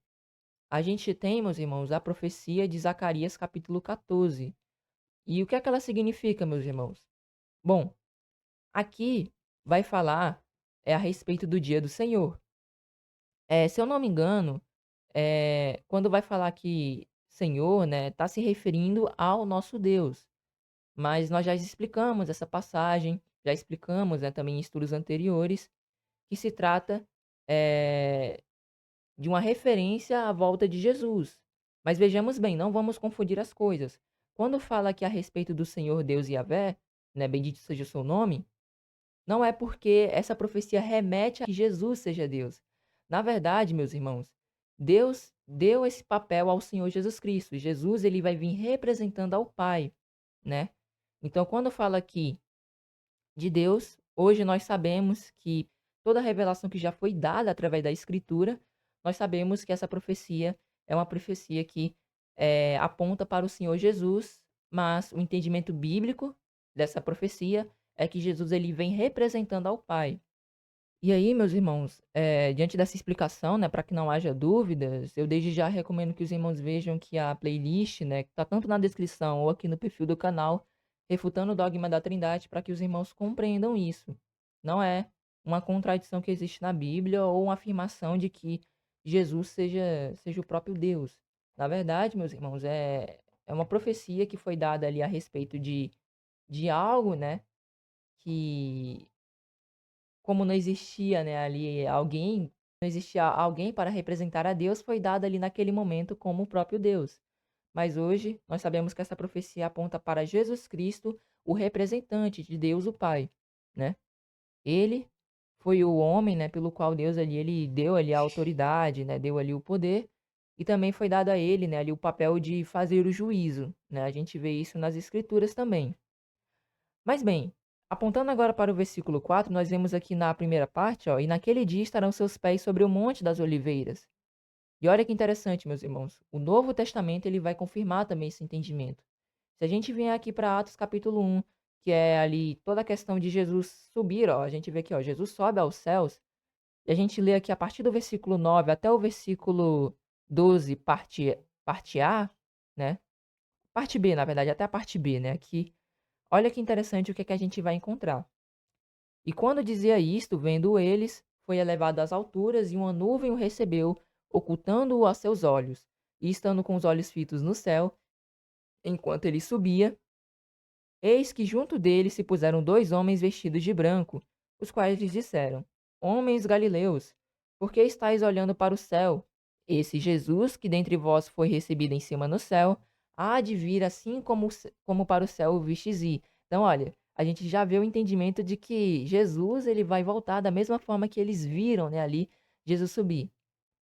a gente tem, meus irmãos, a profecia de Zacarias capítulo 14. E o que é que ela significa, meus irmãos? Bom, aqui vai falar a respeito do dia do Senhor. Se eu não me engano, quando vai falar que Senhor, né, está se referindo ao nosso Deus. Mas nós já explicamos essa passagem, já explicamos, né, também em estudos anteriores, que se trata eh, de uma referência à volta de Jesus. Mas vejamos bem, não vamos confundir as coisas. Quando fala aqui a respeito do Senhor Deus Yahvé, né, bendito seja o seu nome, não é porque essa profecia remete a que Jesus seja Deus. Na verdade, meus irmãos, Deus deu esse papel ao Senhor Jesus Cristo. Jesus ele vai vir representando ao Pai, né? Então, quando fala aqui de Deus, hoje nós sabemos que toda a revelação que já foi dada através da Escritura, nós sabemos que essa profecia é uma profecia que aponta para o Senhor Jesus, mas o entendimento bíblico dessa profecia é que Jesus ele vem representando ao Pai. E aí, meus irmãos, diante dessa explicação, né, para que não haja dúvidas, eu desde já recomendo que os irmãos vejam que a playlist, né, que está tanto na descrição ou aqui no perfil do canal, refutando o dogma da Trindade, para que os irmãos compreendam isso. Não é uma contradição que existe na Bíblia ou uma afirmação de que Jesus seja o próprio Deus. Na verdade, meus irmãos, é uma profecia que foi dada ali a respeito de algo, né, que como não existia, né, ali alguém, não existia alguém para representar a Deus, foi dado ali naquele momento como o próprio Deus. Mas hoje nós sabemos que essa profecia aponta para Jesus Cristo, o representante de Deus o Pai, né? Ele foi o homem, né, pelo qual Deus ali, ele deu ali a autoridade, né, deu ali o poder, e também foi dado a ele, né, ali o papel de fazer o juízo, né? A gente vê isso nas escrituras também. Mas bem, apontando agora para o versículo 4, nós vemos aqui na primeira parte, ó, e naquele dia estarão seus pés sobre o monte das oliveiras. E olha que interessante, meus irmãos, o Novo Testamento ele vai confirmar também esse entendimento. Se a gente vier aqui para Atos capítulo 1, que é ali toda a questão de Jesus subir, ó, a gente vê aqui, ó, Jesus sobe aos céus, e a gente lê aqui a partir do versículo 9 até o versículo 12, parte A, né? Parte B, na verdade, até a parte B, né? Aqui, olha que interessante o que é que a gente vai encontrar. E quando dizia isto, vendo eles, foi elevado às alturas, e uma nuvem o recebeu, ocultando-o a seus olhos. E estando com os olhos fitos no céu, enquanto ele subia, eis que junto dele se puseram dois homens vestidos de branco, os quais lhes disseram: Homens galileus, por que estáis olhando para o céu? Esse Jesus, que dentre vós foi recebido em cima no céu, há de vir assim como para o céu o vistes ir. Então, olha, a gente já vê o entendimento de que Jesus ele vai voltar da mesma forma que eles viram, né, ali Jesus subir.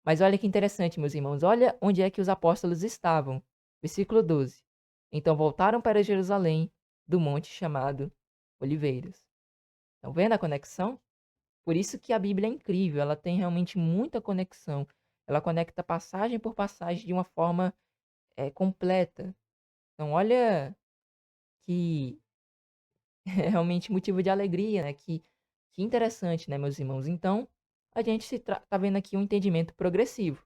Mas olha que interessante, meus irmãos, olha onde é que os apóstolos estavam. Versículo 12. Então voltaram para Jerusalém, do monte chamado Oliveiras. Estão vendo a conexão? Por isso que a Bíblia é incrível, ela tem realmente muita conexão. Ela conecta passagem por passagem de uma forma completa. Então, olha que é realmente motivo de alegria, né? Que interessante, né, meus irmãos? Então, a gente tá vendo aqui um entendimento progressivo.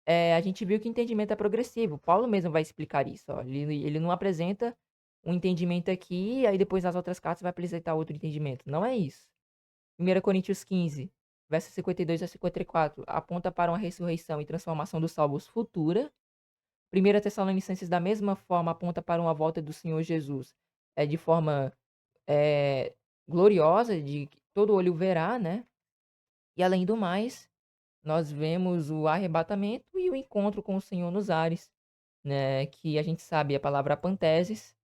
A gente viu que o entendimento é progressivo. Paulo mesmo vai explicar isso. Ó. Ele não apresenta um entendimento aqui, aí depois nas outras cartas vai apresentar outro entendimento. Não é isso. 1 Coríntios 15, versos 52 a 54, aponta para uma ressurreição e transformação dos salvos futura. 1 Tessalonicenses, da mesma forma, aponta para uma volta do Senhor Jesus de forma é, gloriosa, de que todo olho verá, né? E além do mais, nós vemos o arrebatamento e o encontro com o Senhor nos ares, né? Que a gente sabe a palavra panteses,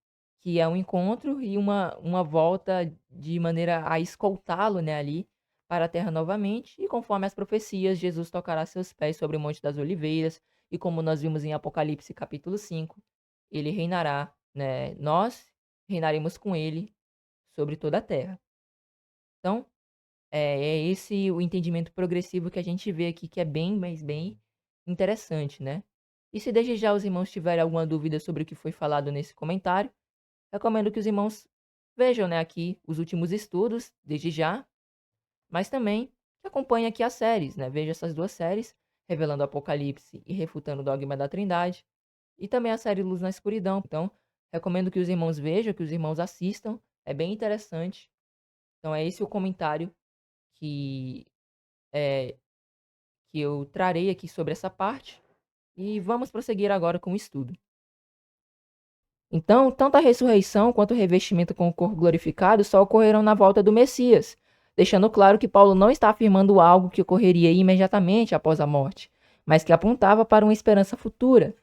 que é um encontro e uma volta de maneira a escoltá-lo, né, ali para a terra novamente. E conforme as profecias, Jesus tocará seus pés sobre o Monte das Oliveiras. E como nós vimos em Apocalipse capítulo 5, ele reinará, né? Nós reinaremos com ele sobre toda a terra. Então, é esse o entendimento progressivo que a gente vê aqui, que é bem, mas bem interessante, né? E se desde já os irmãos tiverem alguma dúvida sobre o que foi falado nesse comentário, recomendo que os irmãos vejam, né, aqui os últimos estudos, desde já, mas também que acompanhem aqui as séries, né? Veja essas duas séries, Revelando o Apocalipse e Refutando o Dogma da Trindade, e também a série Luz na Escuridão. Então, recomendo que os irmãos vejam, que os irmãos assistam, é bem interessante. Então, é esse o comentário que é, que eu trarei aqui sobre essa parte. E vamos prosseguir agora com o estudo. Então, tanto a ressurreição quanto o revestimento com o corpo glorificado só ocorrerão na volta do Messias, deixando claro que Paulo não está afirmando algo que ocorreria imediatamente após a morte, mas que apontava para uma esperança futura.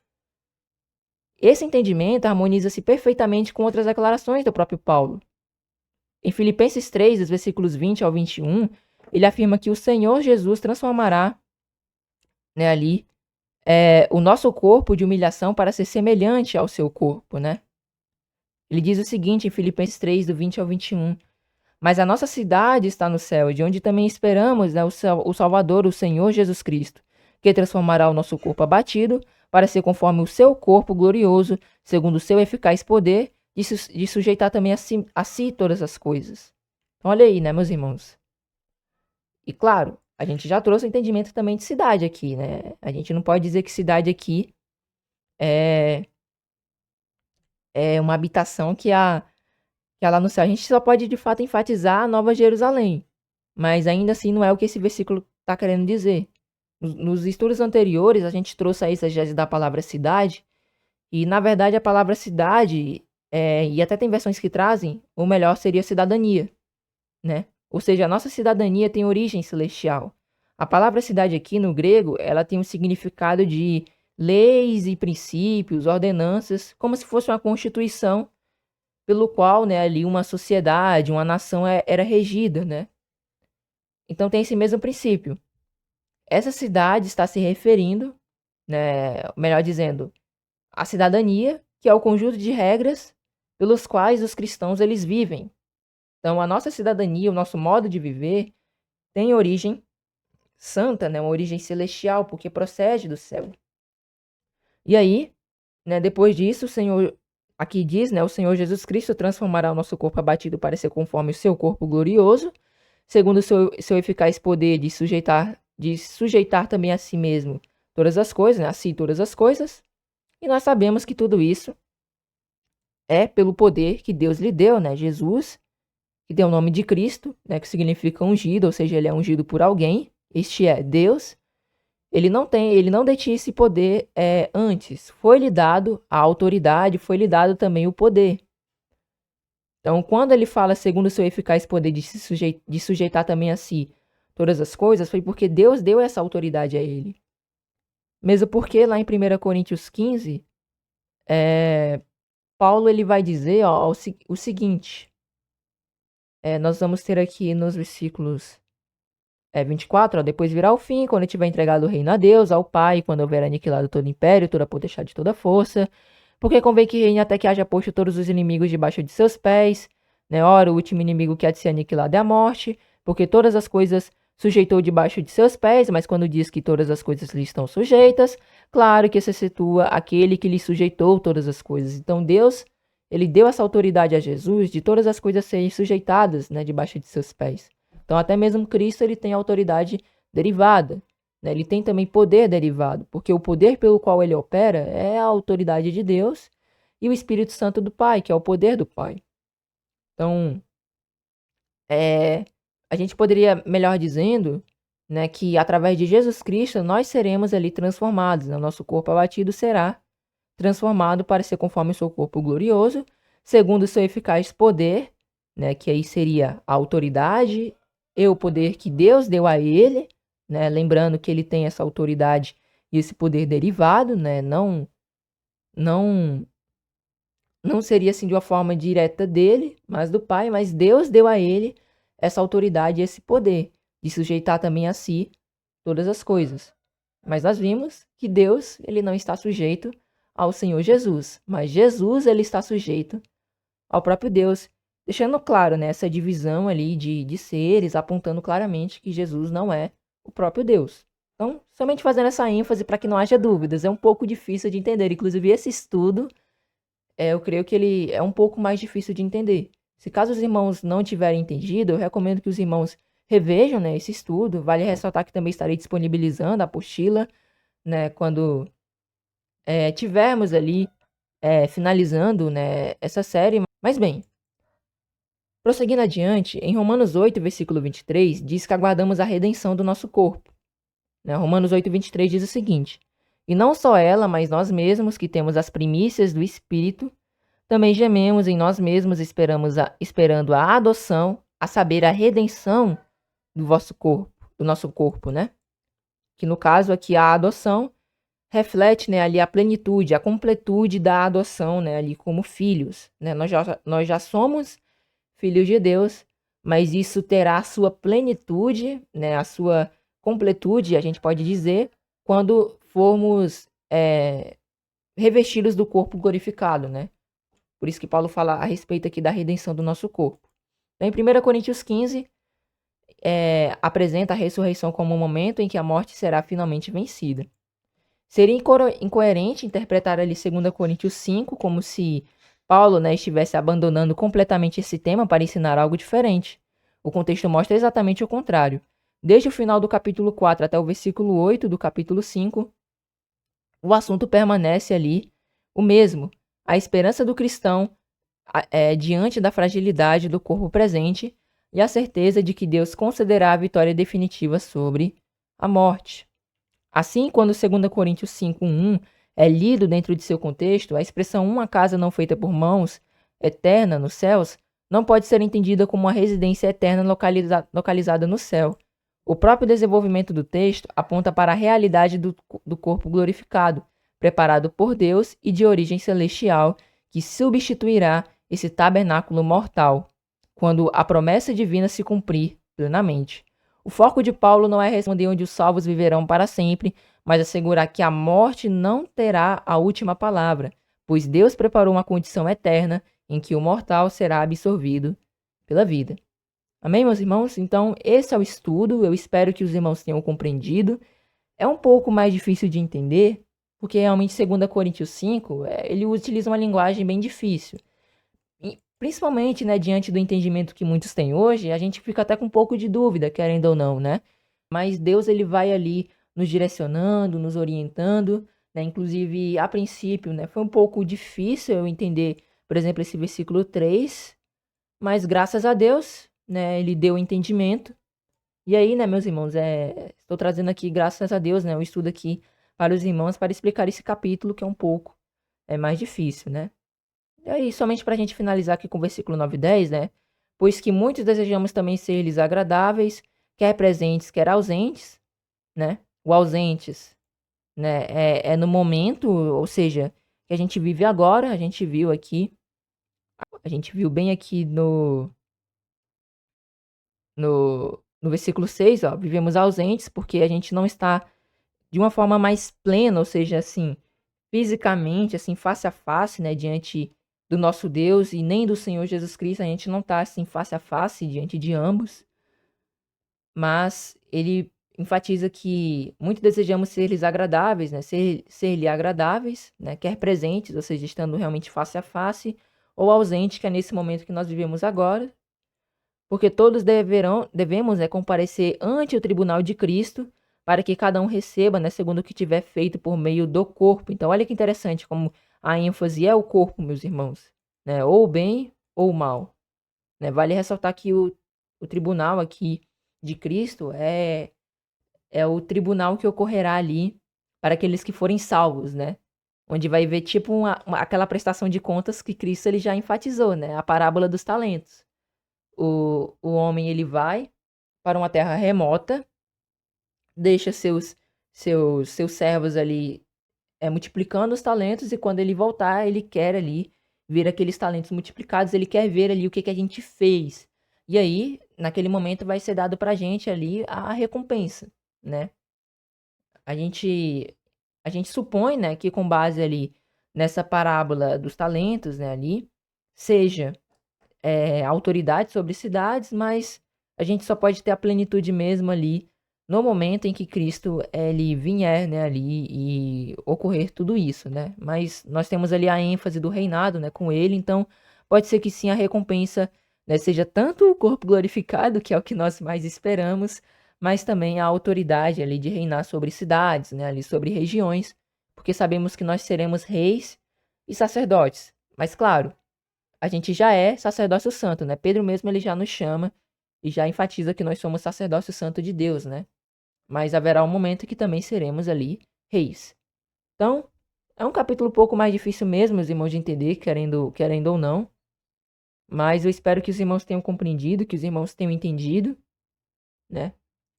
Esse entendimento harmoniza-se perfeitamente com outras declarações do próprio Paulo. Em Filipenses 3, dos versículos 20 ao 21, ele afirma que o Senhor Jesus transformará, né, ali o nosso corpo de humilhação para ser semelhante ao seu corpo, né? Ele diz o seguinte em Filipenses 3, do 20 ao 21. Mas a nossa cidade está no céu, de onde também esperamos, né, o Salvador, o Senhor Jesus Cristo, que transformará o nosso corpo abatido para ser conforme o seu corpo glorioso, segundo o seu eficaz poder, de sujeitar também a si todas as coisas. Então, olha aí, né, meus irmãos? E claro, a gente já trouxe o entendimento também de cidade aqui, né? A gente não pode dizer que cidade aqui é uma habitação que há lá no céu. A gente só pode de fato enfatizar a Nova Jerusalém, mas ainda assim não é o que esse versículo está querendo dizer. Nos estudos anteriores, a gente trouxe a exegese da palavra cidade, e na verdade a palavra cidade, e até tem versões que trazem, ou melhor, seria cidadania, né? Ou seja, a nossa cidadania tem origem celestial. A palavra cidade aqui no grego, ela tem um significado de leis e princípios, ordenanças, como se fosse uma constituição pelo qual, né, ali uma sociedade, uma nação era regida, né? Então tem esse mesmo princípio. Essa cidade está se referindo, né, melhor dizendo, à cidadania, que é o conjunto de regras pelos quais os cristãos eles vivem. Então a nossa cidadania, o nosso modo de viver tem origem santa, né, uma origem celestial, porque procede do céu. E aí, né, depois disso, o Senhor, aqui diz, né, o Senhor Jesus Cristo transformará o nosso corpo abatido para ser conforme o seu corpo glorioso, segundo o seu eficaz poder de sujeitar também a si mesmo todas as coisas, né, a si todas as coisas. E nós sabemos que tudo isso é pelo poder que Deus lhe deu, né, Jesus, que deu o nome de Cristo, né, que significa ungido, ou seja, ele é ungido por alguém. Este é Deus. Ele não detinha esse poder antes. Foi-lhe dado a autoridade, foi-lhe dado também o poder. Então, quando ele fala segundo o seu eficaz poder de sujeitar também a si todas as coisas, foi porque Deus deu essa autoridade a ele. Mesmo porque lá em 1 Coríntios 15, Paulo ele vai dizer o seguinte. Nós vamos ter aqui nos versículos 24, depois virá o fim, quando tiver entregado o reino a Deus, ao Pai, quando houver aniquilado todo império, toda potestade, toda força, porque convém que reine até que haja posto todos os inimigos debaixo de seus pés, né? Ora, o último inimigo que há de ser aniquilado é a morte, porque todas as coisas sujeitou debaixo de seus pés, mas quando diz que todas as coisas lhe estão sujeitas, claro que se situa aquele que lhe sujeitou todas as coisas. Então Deus, ele deu essa autoridade a Jesus de todas as coisas serem sujeitadas, né, debaixo de seus pés. Então, até mesmo Cristo ele tem autoridade derivada, né? Ele tem também poder derivado, porque o poder pelo qual ele opera é a autoridade de Deus e o Espírito Santo do Pai, que é o poder do Pai. Então, a gente poderia, melhor dizendo, né, que através de Jesus Cristo nós seremos ali transformados, né? O nosso corpo abatido será transformado para ser conforme o seu corpo glorioso, segundo o seu eficaz poder, né, que aí seria a autoridade e o poder que Deus deu a ele, né, lembrando que ele tem essa autoridade e esse poder derivado, né, não seria assim de uma forma direta dele, mas do Pai, mas Deus deu a ele essa autoridade e esse poder de sujeitar também a si todas as coisas. Mas nós vimos que Deus, ele não está sujeito ao Senhor Jesus, mas Jesus, ele está sujeito ao próprio Deus, deixando claro, né, essa divisão ali de seres, apontando claramente que Jesus não é o próprio Deus. Então, somente fazendo essa ênfase para que não haja dúvidas, é um pouco difícil de entender. Inclusive, esse estudo, eu creio que ele é um pouco mais difícil de entender. Se caso os irmãos não tiverem entendido, eu recomendo que os irmãos revejam, né, esse estudo. Vale ressaltar que também estarei disponibilizando a apostila, né, quando tivermos ali finalizando, né, essa série. Mas bem, prosseguindo adiante, em Romanos 8, versículo 23, diz que aguardamos a redenção do nosso corpo. Né? Romanos 8, 23 diz o seguinte: E não só ela, mas nós mesmos, que temos as primícias do Espírito, também gememos em nós mesmos, esperando a adoção, a saber, a redenção do vosso corpo, do nosso corpo, né? Que no caso aqui a adoção reflete, né, ali a plenitude, a completude da adoção, né, ali como filhos, né? Nós já somos filhos de Deus, mas isso terá a sua plenitude, né, a sua completude, a gente pode dizer, quando formos revestidos do corpo glorificado, né? Por isso que Paulo fala a respeito aqui da redenção do nosso corpo. Então, em 1 Coríntios 15, apresenta a ressurreição como um momento em que a morte será finalmente vencida. Seria incoerente interpretar ali 2 Coríntios 5 como se Paulo, né, estivesse abandonando completamente esse tema para ensinar algo diferente. O contexto mostra exatamente o contrário. Desde o final do capítulo 4 até o versículo 8 do capítulo 5, o assunto permanece ali o mesmo. A esperança do cristão diante da fragilidade do corpo presente e a certeza de que Deus concederá a vitória definitiva sobre a morte. Assim, quando 2 Coríntios 5:1 é lido dentro de seu contexto, a expressão uma casa não feita por mãos, eterna nos céus, não pode ser entendida como uma residência eterna localizada no céu. O próprio desenvolvimento do texto aponta para a realidade do corpo glorificado, preparado por Deus e de origem celestial, que substituirá esse tabernáculo mortal, quando a promessa divina se cumprir plenamente. O foco de Paulo não é responder onde os salvos viverão para sempre, mas assegurar que a morte não terá a última palavra, pois Deus preparou uma condição eterna em que o mortal será absorvido pela vida. Amém, meus irmãos? Então, esse é o estudo. Eu espero que os irmãos tenham compreendido. É um pouco mais difícil de entender, porque realmente 2 Coríntios 5, ele utiliza uma linguagem bem difícil. E, principalmente, né, diante do entendimento que muitos têm hoje, a gente fica até com um pouco de dúvida, querendo ou não, né? Mas Deus, ele vai ali nos direcionando, nos orientando, né? Inclusive, a princípio, né, foi um pouco difícil eu entender, por exemplo, esse versículo 3, mas graças a Deus, né, ele deu entendimento. E aí, né, meus irmãos, estou trazendo aqui, graças a Deus, né, o estudo aqui para os irmãos para explicar esse capítulo que é um pouco mais difícil, né? E aí, somente para a gente finalizar aqui com o versículo 9 e 10, né? Pois que muitos desejamos também ser-lhes agradáveis, quer presentes, quer ausentes, né? O ausentes, né, é no momento, ou seja, que a gente vive agora, a gente viu aqui, a gente viu bem aqui no versículo 6, ó, vivemos ausentes porque a gente não está de uma forma mais plena, ou seja, assim, fisicamente, assim, face a face, né, diante do nosso Deus e nem do Senhor Jesus Cristo, a gente não está assim face a face diante de ambos, mas ele enfatiza que muito desejamos ser-lhes agradáveis, né, ser-lhe agradáveis, né, quer presentes, ou seja, estando realmente face a face, ou ausente, que é nesse momento que nós vivemos agora, porque todos devemos, né, comparecer ante o tribunal de Cristo, para que cada um receba, né, segundo o que tiver feito por meio do corpo. Então, olha que interessante como a ênfase é o corpo, meus irmãos, né, ou o bem ou o mal, né? Vale ressaltar que o tribunal aqui de Cristo é o tribunal que ocorrerá ali para aqueles que forem salvos, né? Onde vai ver tipo aquela prestação de contas que Cristo ele já enfatizou, né? A parábola dos talentos. O homem ele vai para uma terra remota, deixa seus servos ali multiplicando os talentos, e quando ele voltar, ele quer ali ver aqueles talentos multiplicados, ele quer ver ali o que a gente fez. E aí, naquele momento, vai ser dado pra gente ali a recompensa, né? A gente, a gente supõe, né, que com base ali nessa parábola dos talentos, né, ali, seja autoridade sobre cidades, mas a gente só pode ter a plenitude mesmo ali no momento em que Cristo ele vier, né, ali e ocorrer tudo isso, né? Mas nós temos ali a ênfase do reinado, né, com ele, então pode ser que sim a recompensa, né, seja tanto o corpo glorificado, que é o que nós mais esperamos, mas também a autoridade ali de reinar sobre cidades, né, ali sobre regiões, porque sabemos que nós seremos reis e sacerdotes. Mas claro, a gente já é sacerdócio santo, né? Pedro mesmo ele já nos chama e já enfatiza que nós somos sacerdócio santo de Deus, né? Mas haverá um momento que também seremos ali reis. Então, é um capítulo um pouco mais difícil mesmo, meus irmãos, de entender, querendo ou não. Mas eu espero que os irmãos tenham compreendido, que os irmãos tenham entendido, né?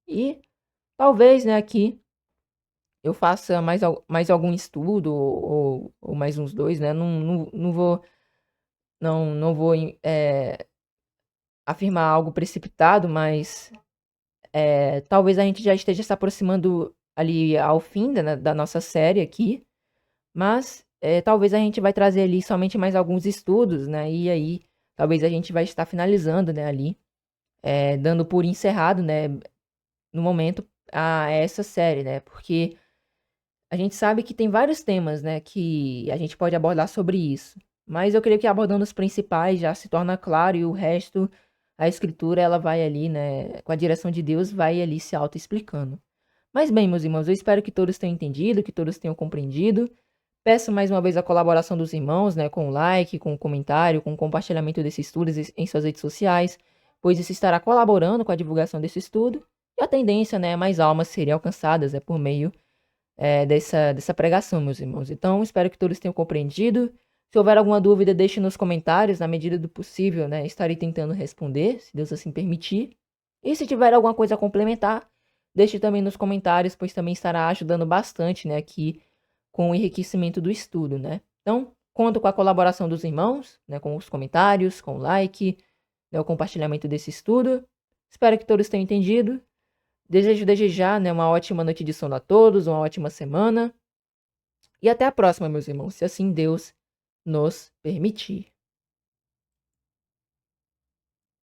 E talvez, né, aqui eu faça mais algum estudo, ou mais uns dois, né? Não vou, não vou afirmar algo precipitado, mas talvez a gente já esteja se aproximando ali ao fim da nossa série aqui, mas talvez a gente vai trazer ali somente mais alguns estudos, né? E aí talvez a gente vai estar finalizando, né, ali, dando por encerrado, né, no momento a essa série, né? Porque a gente sabe que tem vários temas, né, que a gente pode abordar sobre isso. Mas eu creio que abordando os principais já se torna claro, e o resto, a escritura, ela vai ali, né, com a direção de Deus, vai ali se auto-explicando. Mas bem, meus irmãos, eu espero que todos tenham entendido, que todos tenham compreendido. Peço mais uma vez a colaboração dos irmãos, né, com o like, com o comentário, com o compartilhamento desse estudo em suas redes sociais, pois isso estará colaborando com a divulgação desse estudo. E a tendência, né, é mais almas serem alcançadas, por meio dessa pregação, meus irmãos. Então, espero que todos tenham compreendido. Se houver alguma dúvida, deixe nos comentários, na medida do possível, né? Estarei tentando responder, se Deus assim permitir. E se tiver alguma coisa a complementar, deixe também nos comentários, pois também estará ajudando bastante, né, aqui com o enriquecimento do estudo, né? Então, Conto com a colaboração dos irmãos, né, com os comentários, com o like, né, o compartilhamento desse estudo. Espero que todos tenham entendido. Desejo desde já, né, uma ótima noite de sono a todos, uma ótima semana. E até a próxima, meus irmãos, se assim Deus nos permitir.